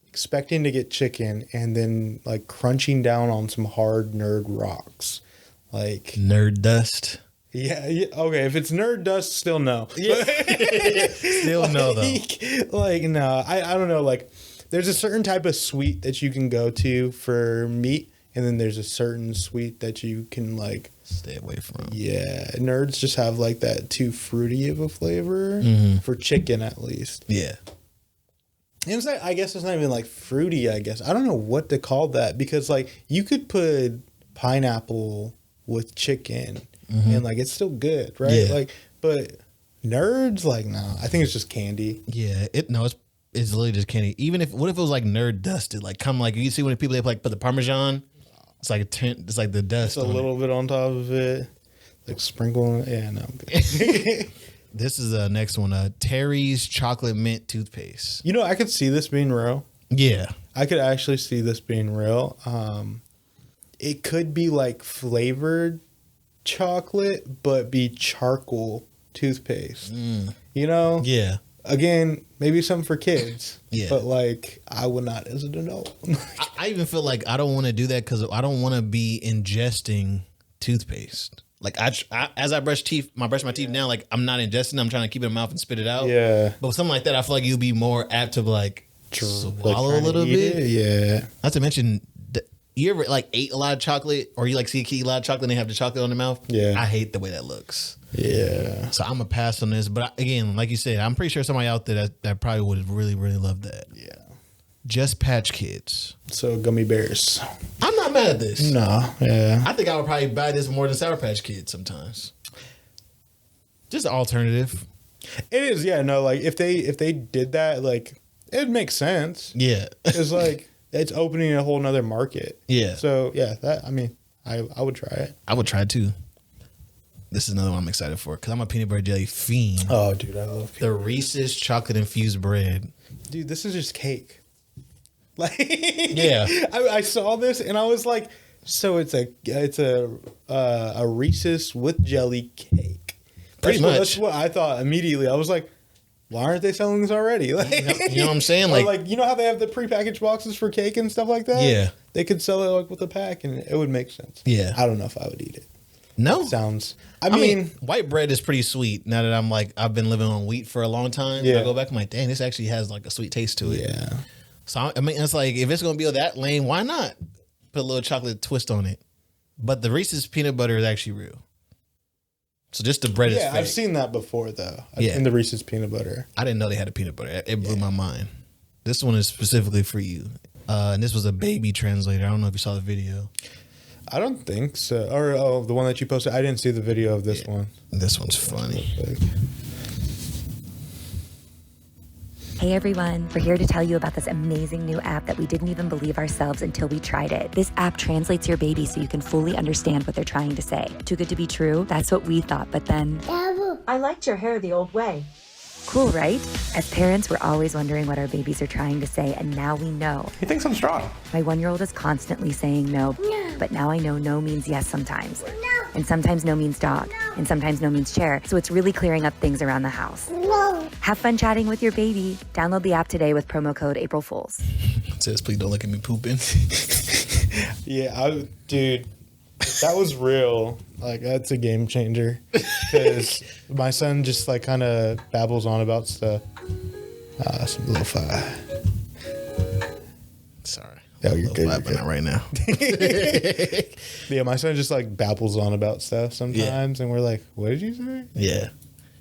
expecting to get chicken, and then like crunching down on some hard nerd rocks. Like Nerd dust. yeah, okay, if it's nerd dust, still no. Still no though. Like no, I don't know. Like there's a certain type of sweet that you can go to for meat, and then there's a certain sweet that you can like Stay away from. yeah. Nerds just have like that too fruity of a flavor for chicken at least. Yeah. And it's not, I guess it's not even like fruity. I guess I don't know what to call that because like you could put pineapple with chicken and like it's still good, right? Yeah. Like, but nerds like no, I think it's just candy. Yeah. It's literally just candy. Even what if it was like nerd dusted? Like come like you see when people they like put the Parmesan. It's like it's like the dust. Just a little bit on top of it, like sprinkle. Yeah, no. I'm good. This is the next one. Terry's chocolate mint toothpaste. You know, I could see this being real. Yeah. I could actually see this being real. It could be like flavored chocolate, but be charcoal toothpaste. You know? Yeah. Again, maybe something for kids. Yeah. But like, I would not as an adult. I even feel like I don't want to do that because I don't want to be ingesting toothpaste. Like as I brush my teeth now, like I'm not ingesting. I'm trying to keep it in my mouth and spit it out. Yeah. But with something like that, I feel like you'll be more apt to like swallow Like, a little eat bit. it. Yeah. Not to mention, you ever like ate a lot of chocolate, or you like see a kid eat a lot of chocolate and they have the chocolate on their mouth? Yeah. I hate the way that looks. Yeah. So I'm gonna pass on this. But again, like you said, I'm pretty sure somebody out there that probably would really, really love that. Yeah. Just Patch Kids. So gummy bears. I'm not mad at this. No. Yeah. I think I would probably buy this more than Sour Patch Kids sometimes. Just an alternative. It is. Yeah. No. Like if they did that, like it makes sense. Yeah. It's like it's opening a whole nother market. Yeah. So yeah, I would try it. I would try too. This is another one I'm excited for because I'm a peanut butter jelly fiend. Oh, dude, I love The Reese's chocolate infused bread. Dude, this is just cake. Like, Yeah. I saw this and I was like, so it's a Reese's with jelly cake. Pretty much. That's what I thought immediately. I was like, why aren't they selling this already? Like, You know what I'm saying? or Like, like you know how they have the prepackaged boxes for cake and stuff like that? Yeah. They could sell it like with a pack and it would make sense. Yeah. I don't know if I would eat it. no. Sounds. I mean, white bread is pretty sweet now that I've been living on wheat for a long time. Yeah. I go back, I'm like, dang, this actually has like a sweet taste to it. yeah. So, I mean, it's like, if it's going to be that lane, why not put a little chocolate twist on it? But the Reese's peanut butter is actually real. So just the bread is Yeah, fake. I've seen that before though. Yeah. In the Reese's peanut butter. I didn't know they had a peanut butter. It blew my mind. This one is specifically for you. And this was a baby translator. I don't know if you saw the video. I don't think so. Or the one that you posted. I didn't see the video of this one. This one's funny. Like, Hey everyone, we're here to tell you about this amazing new app that we didn't even believe ourselves until we tried it. This app translates your baby so you can fully understand what they're trying to say. Too good to be true? That's what we thought, but then... I liked your hair the old way. Cool, right? As parents, we're always wondering what our babies are trying to say, and now we know. He thinks I'm strong. My 1-year-old is constantly saying no, but now I know no means yes sometimes. And sometimes no means dog, and sometimes no means chair, so it's really clearing up things around the house. Have fun chatting with your baby. Download the app today with promo code April Fools. It says, please don't look at me pooping. yeah, dude, if that was real. Like that's a game changer because my son just like kind of babbles on about stuff. Some lo-fi. Sorry. No, you're good. Not right now. Yeah, my son just like babbles on about stuff sometimes, and we're like, "What did you say?" Yeah.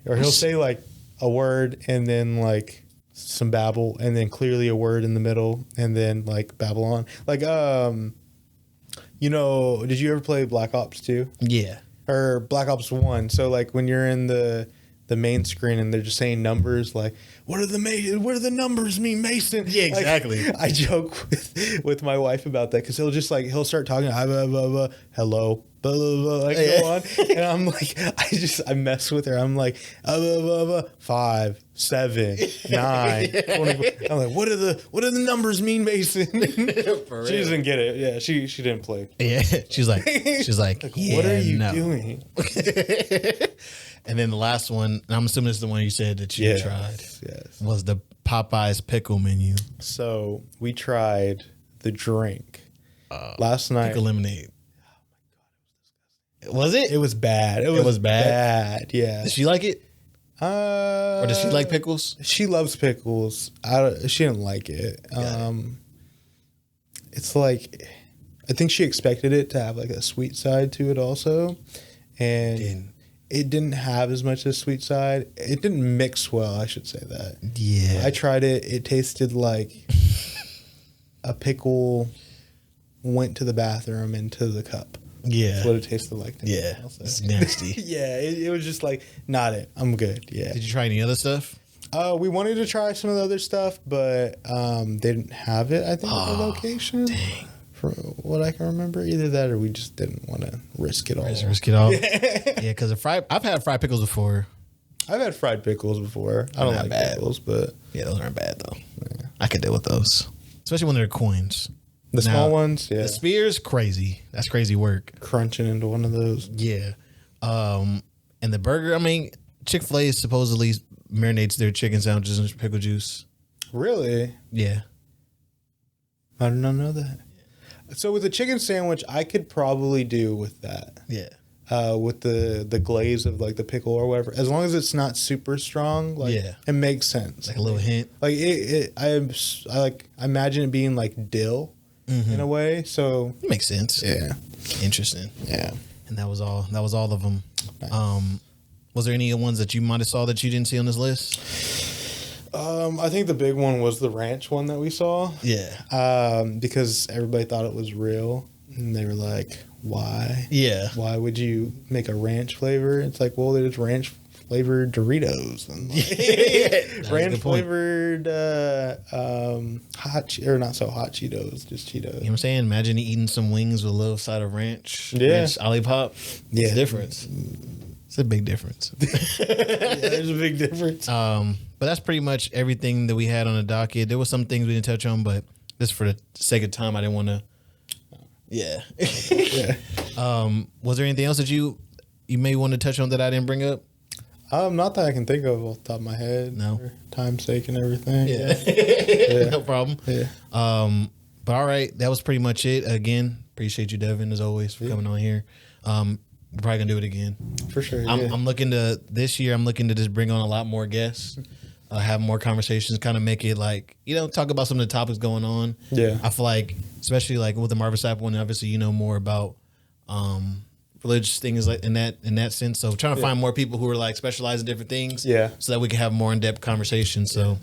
Or he'll say like a word and then like some babble, and then clearly a word in the middle, and then like babble on. Like, you know, did you ever play Black Ops 2? Yeah. Or Black Ops 1? So like when you're in the main screen and they're just saying numbers, like what do the numbers mean, Mason? Yeah, exactly. Like, I joke with my wife about that because he'll start talking hello, blah, blah, blah, like go on, and I'm like I mess with her. I'm like blah, blah, blah, 5, 7, 9, 24. I'm like what do the numbers mean, Mason? She doesn't get it. Yeah, she didn't play. Yeah, she's like yeah, what are you doing? And then the last one, and I'm assuming this is the one you said that you tried. Yes. Was the Popeyes pickle menu. So we tried the drink last night. Pickle lemonade. Was it? It was bad. It was bad. Yeah. Did she like it? Or does she like pickles? She loves pickles. She didn't like it. It's like, I think she expected it to have like a sweet side to it also, and it didn't have as much as sweet side. It didn't mix well, I should say that. Yeah. I tried it. It tasted like a pickle went to the bathroom into the cup. Yeah. That's what it tasted like to me. Yeah. It's nasty. Yeah, it was just like, not it. I'm good. Yeah. Did you try any other stuff? We wanted to try some of the other stuff, but they didn't have it, I think, at the location. Dang. From what I can remember. Either that or we just didn't want to risk it all. Risk it all. Yeah, because I've had fried pickles before. I've had fried pickles before. I don't Not like bad. pickles, but Yeah, those aren't bad though. Yeah. I could deal with those. Especially when they're coins. the small ones, yeah. The spears, crazy. That's crazy work. Crunching into one of those. Yeah. And the burger, I mean, Chick-fil-A supposedly marinates their chicken sandwiches in pickle juice. Really? Yeah. I did not know that. So with the chicken sandwich, I could probably do with that. Yeah. With the glaze of like the pickle or whatever, as long as it's not super strong, like it makes sense. Like a little hint. Like I imagine it being like dill in a way. So It makes sense. yeah, Interesting. yeah. And that was all. That was all of them. Nice. Was there any ones that you might have saw that you didn't see on this list? I think the big one was the ranch one that we saw. Yeah. Because everybody thought it was real, and they were like, "Why? Yeah. Why would you make a ranch flavor?" It's like, well, there's ranch flavored Doritos and like, ranch flavored not so hot Cheetos, just Cheetos. You know what I'm saying? Imagine eating some wings with a little side of ranch. Yeah. Ranch Olipop. Yeah. It's a difference. It's a big difference. Yeah, there's a big difference. But that's pretty much everything that we had on the docket. There was some things we didn't touch on, but just for the sake of time, I didn't want to. Yeah. Yeah. Was there anything else that you may want to touch on that I didn't bring up? Not that I can think of off the top of my head. No. For time's sake and everything. Yeah. No problem. Yeah. But all right, that was pretty much it. Again, appreciate you, Devin, as always, for coming on here. We're probably gonna do it again. For sure. I'm looking to this year. I'm looking to just bring on a lot more guests, have more conversations, kind of make it like talk about some of the topics going on. Yeah. I feel like, especially like with the Marvin Sapp one, obviously more about religious things like in that sense. So trying to find more people who are like specialized in different things. Yeah. So that we can have more in depth conversations. So,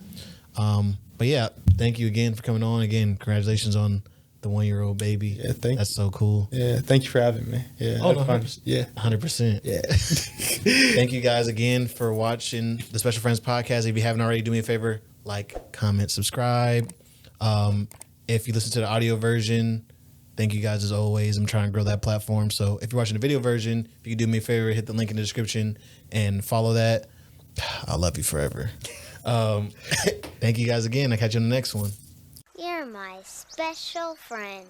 but yeah, thank you again for coming on. Again, congratulations on the 1-year-old baby. Yeah, thank you. That's so cool. Yeah, thank you for having me. Yeah. Oh, no, fun. 100%. Yeah. 100%. Yeah. Thank you guys again for watching the Special Friends podcast. If you haven't already, do me a favor, like, comment, subscribe. If you listen to the audio version, thank you guys as always. I'm trying to grow that platform. So if you're watching the video version, if you could do me a favor, hit the link in the description and follow that. I'll love you forever. Thank you guys again. I'll catch you on the next one. You're my special friend.